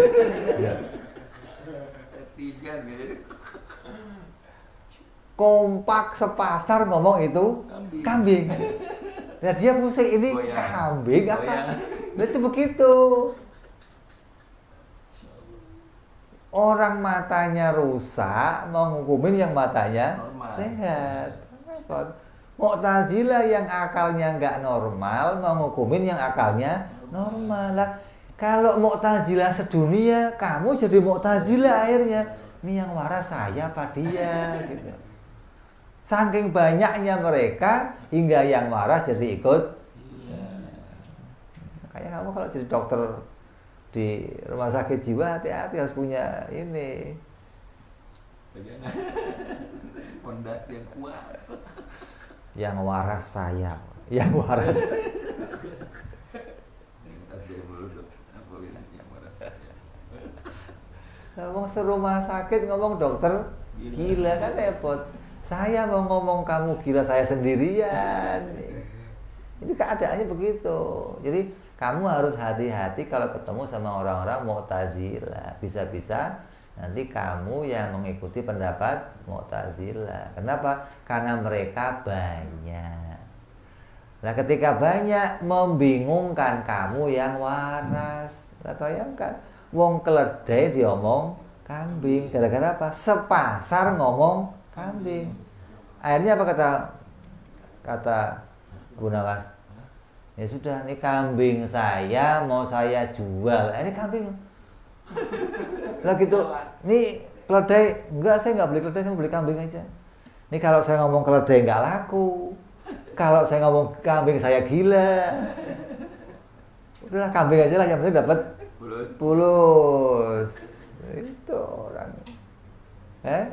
Kompak sepasar ngomong itu kambing. Nah dia pusing, ini kambing apa? Nah itu begitu. Orang matanya rusak, mau nghukumin yang matanya sehat. Mu'tazilah yang akalnya nggak normal, mau ngukumin yang akalnya normal. Lah, kalau Mu'tazilah sedunia, kamu jadi Mu'tazilah akhirnya. Ini yang waras saya apa dia? Gitu. Saking banyaknya mereka, hingga yang waras jadi ikut. Kayak kamu kalau jadi dokter di rumah sakit jiwa, hati-hati harus punya ini. Fondasi yang kuat. Yang waras saya, yang waras. Ngomong serumah sakit ngomong dokter gila kan repot. Saya mau ngomong kamu gila, saya sendirian. Ini keadaannya begitu. Jadi kamu harus hati-hati kalau ketemu sama orang-orang Mu'tazilah. Bisa-bisa nanti kamu yang mengikuti pendapat Mu'tazilah. Kenapa? Karena mereka banyak. Nah, ketika banyak membingungkan kamu yang waras. Nah, bayangkan, wong keledai diomong kambing. Gara-gara apa? Sepasar ngomong kambing. Akhirnya apa kata Bu Nawas? Ya sudah, ini kambing saya mau saya jual. Ini kambing. Lah gitu. Ini keledai, enggak, saya enggak beli keledai, saya mau beli kambing aja. Ini kalau saya ngomong keledai enggak laku. Kalau saya ngomong kambing saya gila. Udahlah kambing aja lah, yang penting dapat pulus. Itu orang.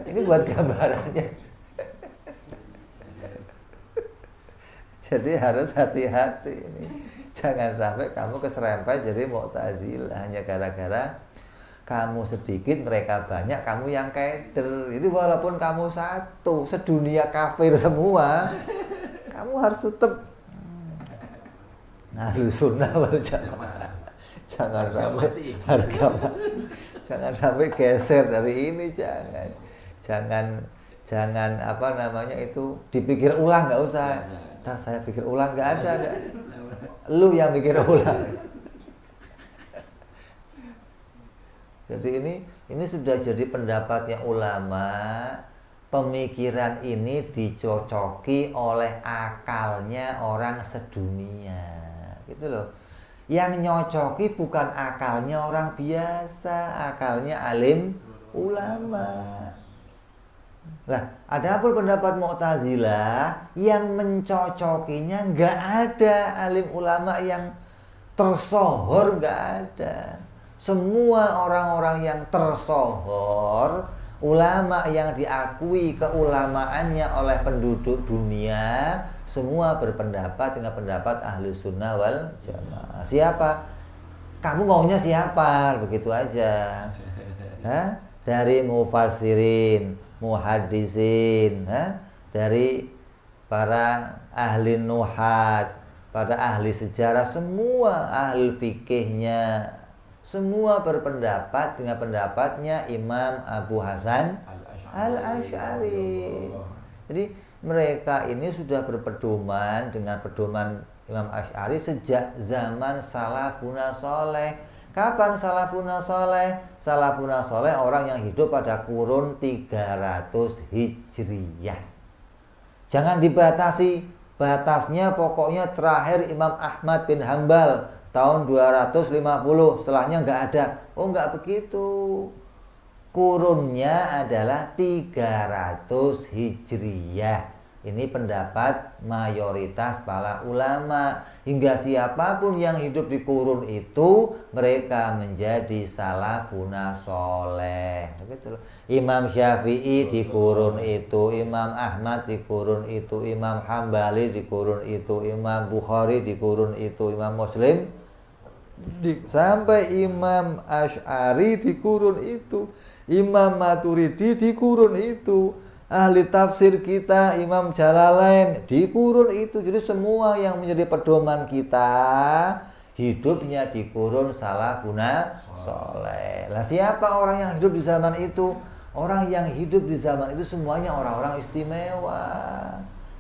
Ini buat gambarannya. Jadi harus hati-hati ini. Jangan sampai kamu keserempet jadi Mu'tazilah hanya gara-gara kamu sedikit mereka banyak, kamu yang keder. Jadi walaupun kamu satu, sedunia kafir semua, kamu harus tetap Ahlus Sunnah wal Jamaah. Jangan sampai geser dari ini, jangan apa namanya itu dipikir ulang, nggak usah. Ntar saya pikir ulang, nggak ada. Lu yang pikir ulang. Jadi ini sudah jadi pendapatnya ulama. Pemikiran ini dicocoki oleh akalnya orang sedunia, gitu loh. Yang nyocoki bukan akalnya orang biasa, akalnya alim ulama. Lah, adapun pendapat Mu'tazilah yang mencocokinya nggak ada alim ulama yang tersohor, nggak ada. Semua orang-orang yang tersohor, ulama yang diakui keulamaannya oleh penduduk dunia, semua berpendapat dengan pendapat Ahlus Sunnah wal Jamaah. Siapa? Kamu maunya siapa? Begitu aja. Dari mufassirin, muhaddisin, dari para ahli nuhat, pada ahli sejarah, semua ahli fikihnya, semua berpendapat dengan pendapatnya Imam Abu Hasan Al-Asy'ari. Jadi mereka ini sudah berpedoman dengan pedoman Imam Asy'ari sejak zaman salafuna soleh. Kapan salafuna soleh? Salafuna soleh orang yang hidup pada kurun 300 Hijriyah. Jangan dibatasi, batasnya pokoknya terakhir Imam Ahmad bin Hambal tahun 250, setelahnya nggak ada. Oh, nggak begitu. Kurunnya adalah 300 Hijriyah. Ini pendapat mayoritas para ulama. Hingga siapapun yang hidup di kurun itu, mereka menjadi salafuna soleh. Gitu loh. Imam Syafi'i di kurun itu, Imam Ahmad di kurun itu, Imam Hambali di kurun itu, Imam Bukhari di kurun itu, Imam Muslim sampai Imam Asy'ari di kurun itu, Imam Maturidi di kurun itu, ahli tafsir kita Imam Jalalain di kurun itu. Jadi semua yang menjadi pedoman kita hidupnya di kurun salafuna soleh. Lah, siapa orang yang hidup di zaman itu? Orang yang hidup di zaman itu semuanya orang-orang istimewa,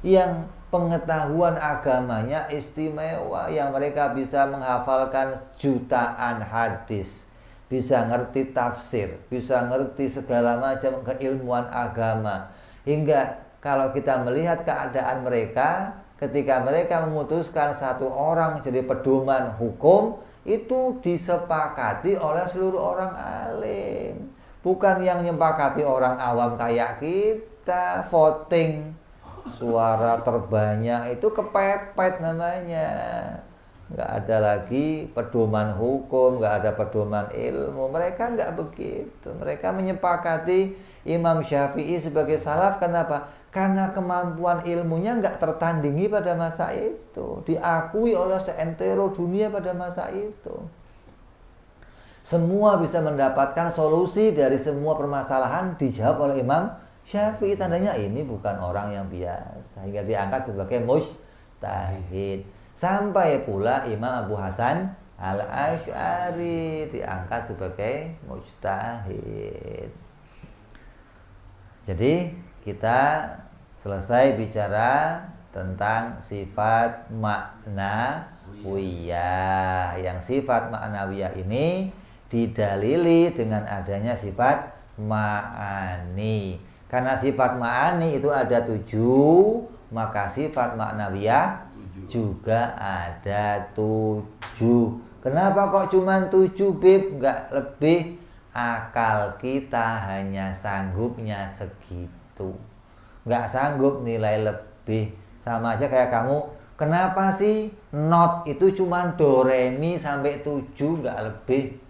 yang pengetahuan agamanya istimewa, yang mereka bisa menghafalkan jutaan hadis, bisa ngerti tafsir, bisa ngerti segala macam keilmuan agama. Hingga kalau kita melihat keadaan mereka ketika mereka memutuskan satu orang jadi pedoman hukum, itu disepakati oleh seluruh orang alim. Bukan yang nyepakati orang awam kayak kita, voting suara terbanyak itu kepepet namanya. Nggak ada lagi pedoman hukum, nggak ada pedoman ilmu. Mereka nggak begitu. Mereka menyepakati Imam Syafi'i sebagai salaf. Kenapa? Karena kemampuan ilmunya nggak tertandingi pada masa itu, diakui oleh seantero dunia pada masa itu. Semua bisa mendapatkan solusi dari semua permasalahan dijawab oleh Imam Syafi'i. Tandanya ini bukan orang yang biasa, hingga diangkat sebagai mujtahid. Sampai pula Imam Abu Hasan Al-Asy'ari diangkat sebagai mujtahid. Jadi kita selesai bicara tentang sifat ma'nawiyah. Yang sifat ma'nawiyah ini didalili dengan adanya sifat ma'ani. Karena sifat ma'ani itu ada 7, maka sifat ma'nawiyah juga ada 7. Kenapa kok cuma 7, Bib? Enggak lebih. Akal kita hanya sanggupnya segitu, enggak sanggup nilai lebih. Sama aja kayak kamu, kenapa sih not itu cuma do re mi sampai 7, enggak lebih?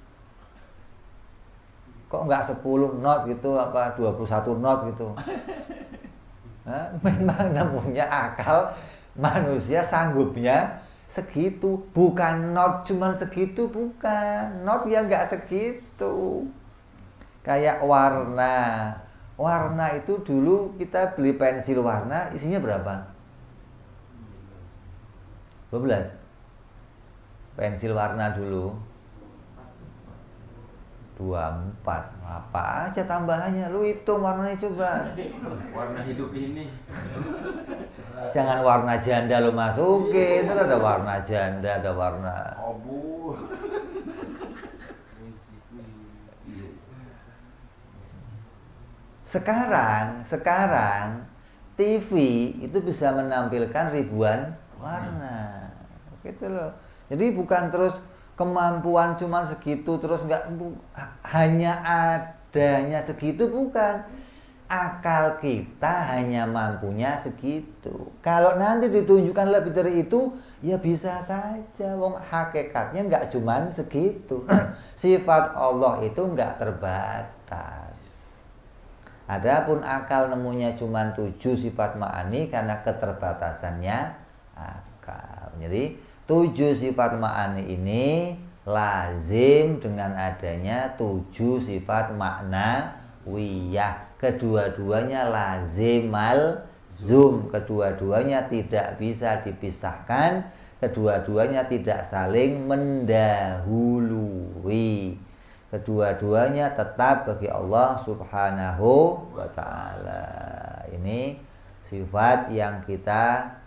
Kok enggak 10 not gitu, apa 21 not gitu? Nah, memang namanya akal manusia sanggupnya segitu, bukan not cuman segitu, bukan. Not ya enggak segitu. Kayak warna. Warna itu dulu kita beli pensil warna, isinya berapa? 12. Pensil warna dulu 24. Apa aja tambahannya? Lu hitung warnanya coba. Warna hidup ini. Jangan warna janda lu masukin. Itu ada warna janda, ada warna Abu. Sekarang TV itu bisa menampilkan ribuan warna. Gitu loh. Jadi bukan terus kemampuan cuma segitu terus hanya adanya segitu, bukan. Akal kita hanya mampunya segitu. Kalau nanti ditunjukkan lebih dari itu, ya bisa saja. Wong hakikatnya nggak cuma segitu. Sifat Allah itu nggak terbatas. Adapun akal nemunya cuma 7 sifat ma'ani karena keterbatasannya akal. Jadi 7 sifat ma'ani ini lazim dengan adanya 7 sifat ma'nawiyah. Kedua-duanya lazim malzum, kedua-duanya tidak bisa dipisahkan, kedua-duanya tidak saling mendahului. Kedua-duanya tetap bagi Allah Subhanahu wa ta'ala. Ini sifat yang kita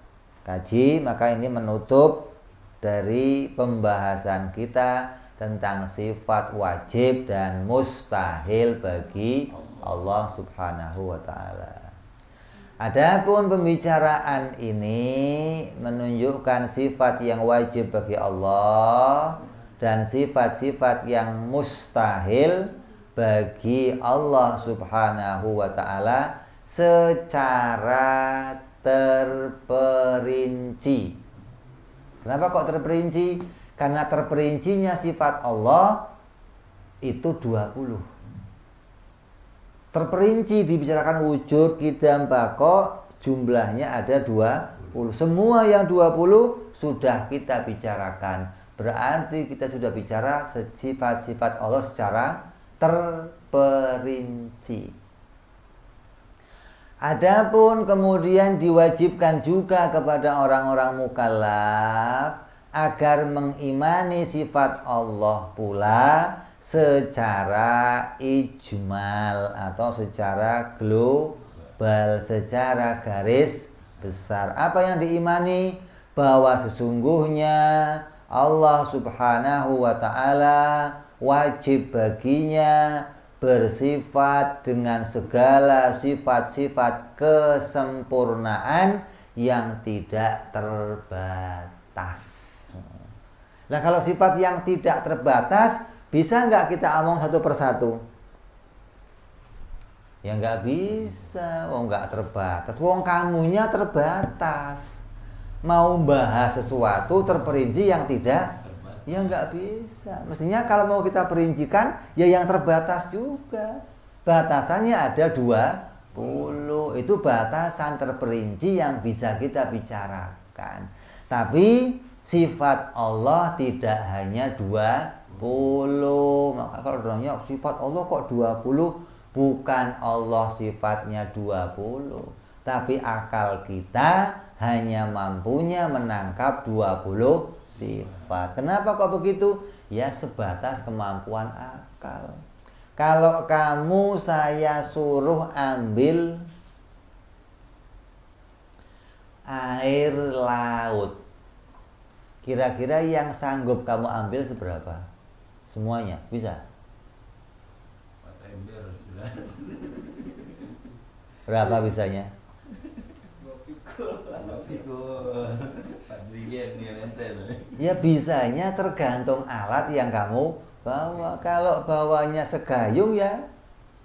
kaji, maka ini menutup dari pembahasan kita tentang sifat wajib dan mustahil bagi Allah Subhanahu wa ta'ala. Adapun pembicaraan ini menunjukkan sifat yang wajib bagi Allah dan sifat-sifat yang mustahil bagi Allah Subhanahu wa ta'ala secara terperinci. Kenapa kok terperinci? Karena terperincinya sifat Allah itu 20. Terperinci dibicarakan wujud, qidam, baqo, jumlahnya ada 20. Semua yang 20 sudah kita bicarakan. Berarti kita sudah bicara sifat-sifat Allah secara terperinci. Adapun kemudian diwajibkan juga kepada orang-orang mukallaf agar mengimani sifat Allah pula secara ijmal atau secara global, secara garis besar. Apa yang diimani? Bahwa sesungguhnya Allah Subhanahu wa ta'ala wajib baginya bersifat dengan segala sifat-sifat kesempurnaan yang tidak terbatas. Nah, kalau sifat yang tidak terbatas, bisa nggak kita omong satu persatu? Ya nggak bisa, wong nggak terbatas. Wong kamunya terbatas. Mau bahas sesuatu terperinci yang tidak, ya nggak bisa. Mestinya kalau mau kita perincikan, ya yang terbatas juga. Batasannya ada 20. Itu batasan terperinci yang bisa kita bicarakan. Tapi sifat Allah tidak hanya 20. Maka kalau orangnya sifat Allah kok 20, bukan Allah sifatnya 20. Tapi akal kita hanya mampunya menangkap 20 sifat. Kenapa kok begitu? Ya sebatas kemampuan akal. Kalau kamu saya suruh ambil air laut, kira-kira yang sanggup kamu ambil seberapa? Semuanya bisa? Berapa bisanya? Ya bisanya tergantung alat yang kamu bawa. Kalau bawanya segayung ya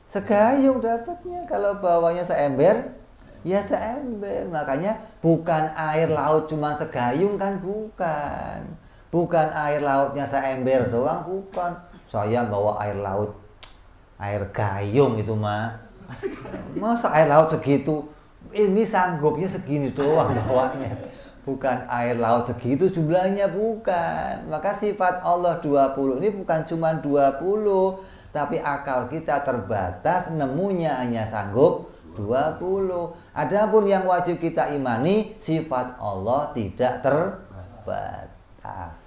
segayung dapatnya. Kalau bawanya seember ya seember. Makanya bukan air laut cuma segayung kan, bukan. Bukan air lautnya seember doang, bukan. Saya bawa air laut, air gayung itu mah. Masa air laut segitu? Ini sanggupnya segini doang bawanya. Bukan air laut segitu jumlahnya, bukan. Maka sifat Allah 20 ini bukan cuma 20, tapi akal kita terbatas, nemunya hanya sanggup 20. Adapun yang wajib kita imani, sifat Allah tidak terbatas.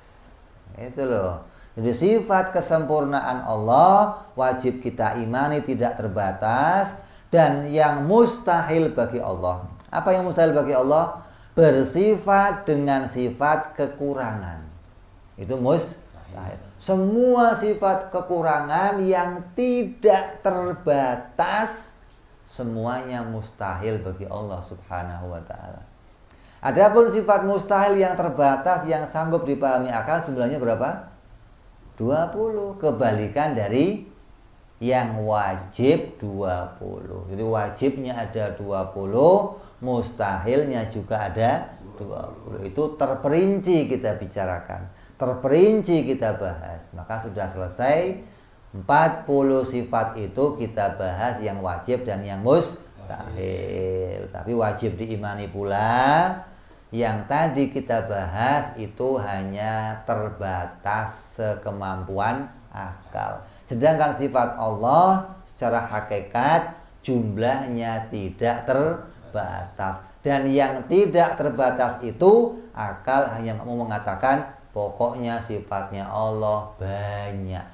Itu loh. Jadi sifat kesempurnaan Allah wajib kita imani tidak terbatas. Dan yang mustahil bagi Allah. Apa yang mustahil bagi Allah? Bersifat dengan sifat kekurangan. Itu mustahil. Semua sifat kekurangan yang tidak terbatas, semuanya mustahil bagi Allah subhanahu wa ta'ala. Adapun sifat mustahil yang terbatas, yang sanggup dipahami akal, jumlahnya berapa? 20. Kebalikan dari yang wajib 20. Jadi wajibnya ada 20, mustahilnya juga ada 20. Itu terperinci kita bicarakan, terperinci kita bahas. Maka sudah selesai 40 sifat itu kita bahas, yang wajib dan yang mustahil. Tapi wajib diimani pula. Yang tadi kita bahas itu hanya terbatas sekemampuan akal. Sedangkan sifat Allah secara hakikat jumlahnya tidak terbatas. Dan yang tidak terbatas itu akal hanya mau mengatakan pokoknya sifatnya Allah banyak.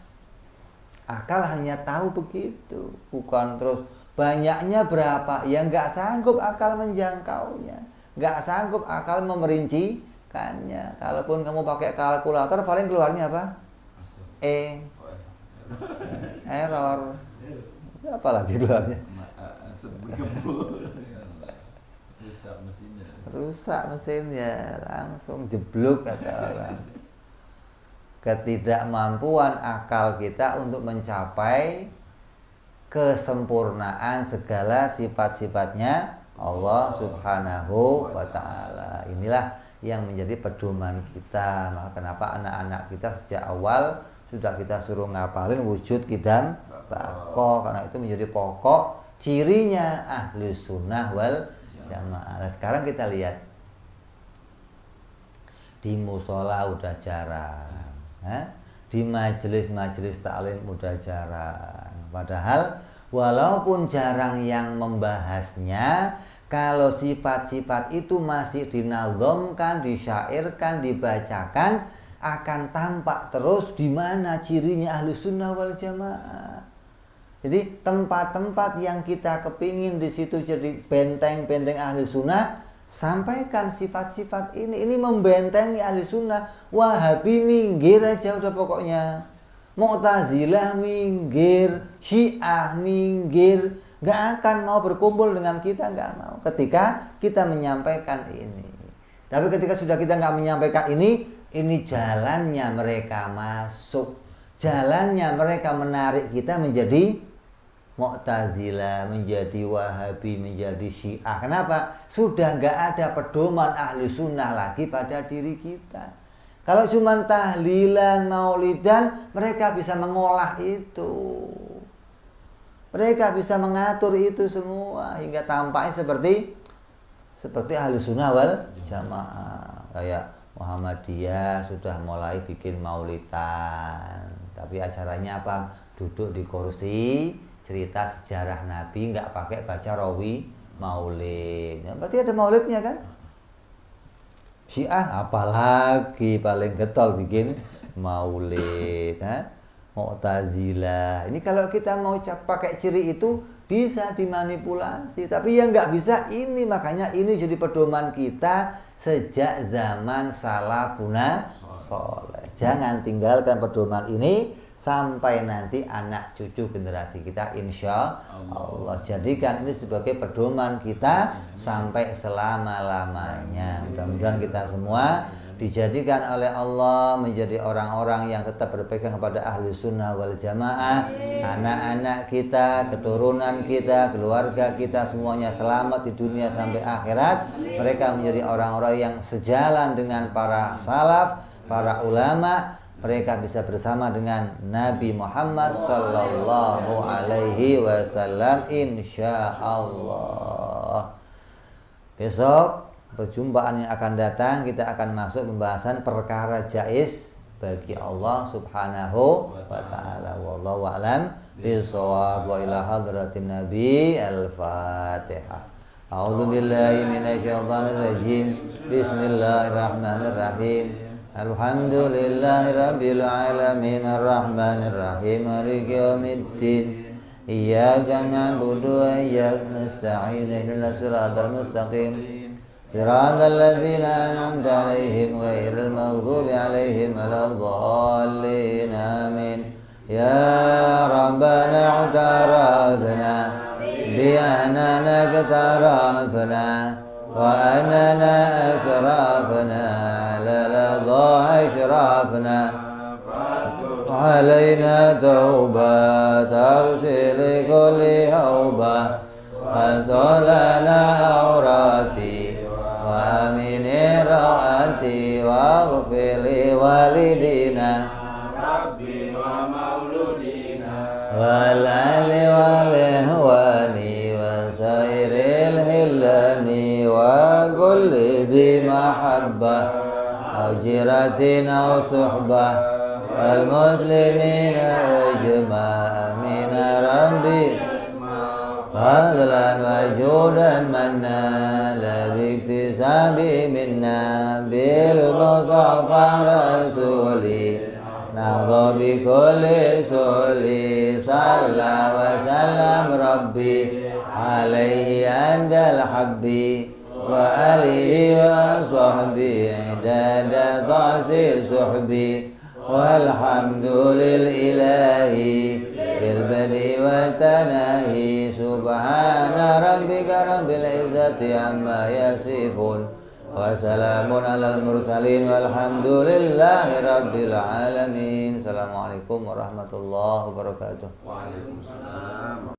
Akal hanya tahu begitu, bukan terus banyaknya berapa. Ya nggak sanggup akal menjangkaunya, nggak sanggup akal memerincikannya. Kalaupun kamu pakai kalkulator, paling keluarnya apa? Error. Apa lagi keluarnya? Rusak mesinnya, langsung jeblok kata orang. Ketidakmampuan akal kita untuk mencapai kesempurnaan segala sifat-sifatnya Allah subhanahu wa ta'ala. Inilah yang menjadi pedoman kita. Maka kenapa anak-anak kita sejak awal sudah kita suruh ngapalin wujud qidam baqo, karena itu menjadi pokok cirinya ahli sunnah wal jamaah. Nah, sekarang kita lihat di musola udah jarang, di majelis-majelis taklim udah jarang. Padahal walaupun jarang yang membahasnya, kalau sifat-sifat itu masih dinazomkan, disyairkan, dibacakan, akan tampak terus di mana cirinya ahli sunnah wal jamaah. Jadi tempat-tempat yang kita kepingin di situ jadi benteng-benteng ahli sunnah, sampaikan sifat-sifat ini. Ini membentengi ahli sunnah. Wahabi minggir aja udah pokoknya. Mu'tazilah minggir, Syiah minggir, gak akan mau berkumpul dengan kita, gak mau. Ketika kita menyampaikan ini. Tapi ketika sudah kita gak menyampaikan ini jalannya mereka masuk, jalannya mereka menarik kita menjadi Mu'tazilah, menjadi Wahabi, menjadi Syiah. Kenapa? Sudah nggak ada pedoman ahli sunnah lagi pada diri kita. Kalau cuma tahlilan, maulidan, mereka bisa mengolah itu, mereka bisa mengatur itu semua hingga tampaknya seperti ahli sunnah wal jamaah. Kayak Muhammadiyah sudah mulai bikin maulidan, tapi acaranya apa? Duduk di kursi, cerita sejarah Nabi, nggak pakai baca rawi maulid. Ya, berarti ada maulidnya kan? Syiah apalagi paling getol bikin maulid. Mu'tazilah. Ini kalau kita mau pakai ciri itu bisa dimanipulasi, tapi yang nggak bisa ini. Makanya ini jadi pedoman kita sejak zaman salafuna soleh. Jangan tinggalkan pedoman ini sampai nanti anak cucu generasi kita, insya Allah. Jadikan ini sebagai pedoman kita sampai selama-lamanya. Mudah-mudahan kita semua dijadikan oleh Allah menjadi orang-orang yang tetap berpegang kepada ahli sunnah wal jamaah. Anak-anak kita, keturunan kita, keluarga kita semuanya selamat di dunia sampai akhirat. Mereka menjadi orang-orang yang sejalan dengan para salaf, para ulama. Mereka bisa bersama dengan Nabi Muhammad sallallahu alaihi wasallam, insya Allah. Besok perjumpaan yang akan datang kita akan masuk pembahasan perkara jaiz bagi Allah Subhanahu wa taala. Wallahu a'lam bishawab. Wa ila hadratin Nabi al-Fatihah. A'udzu billahi minasyaitonir rajim. Bismillahirrahmanirrahim. Alhamdulillahi rabbil alamin arrahmanir rahim maliki yaumiddin. Iyyaka na'budu wa iyyaka nasta'in ihdinas siratal mustaqim. Siratal ladzina an'amta 'alaihim ghairil maghdubi 'alaihim waladdallin. Amin. Ya Rabbana i'tarafna bi annana qatarafna wa annana asrafna ala ladha ashrafna علينا توبة تغسل كل حوبة وصلنا أوراتي وأمن رواتي واغفر لوالدينا ربي ومولودينا والآل والإخوان وسائر الهلان وكل ذي محبة أو جيرة أو صحبة المسلمين أجمع من ربي فضلا وجودا منا لا باكتساب منا بالمصطفى رسولي نهضى بكل سولي صلى وسلم ربي عليه عند الحبي وآله وصحبه عدد ضعف صحبي والحمد لله في البدء والتناهي سبحان ربك رب العزة عما يصفون وسلام على المرسلين والحمد لله رب العالمين. Assalamualaikum warahmatullahi wabarakatuh. Waalaikumsalam.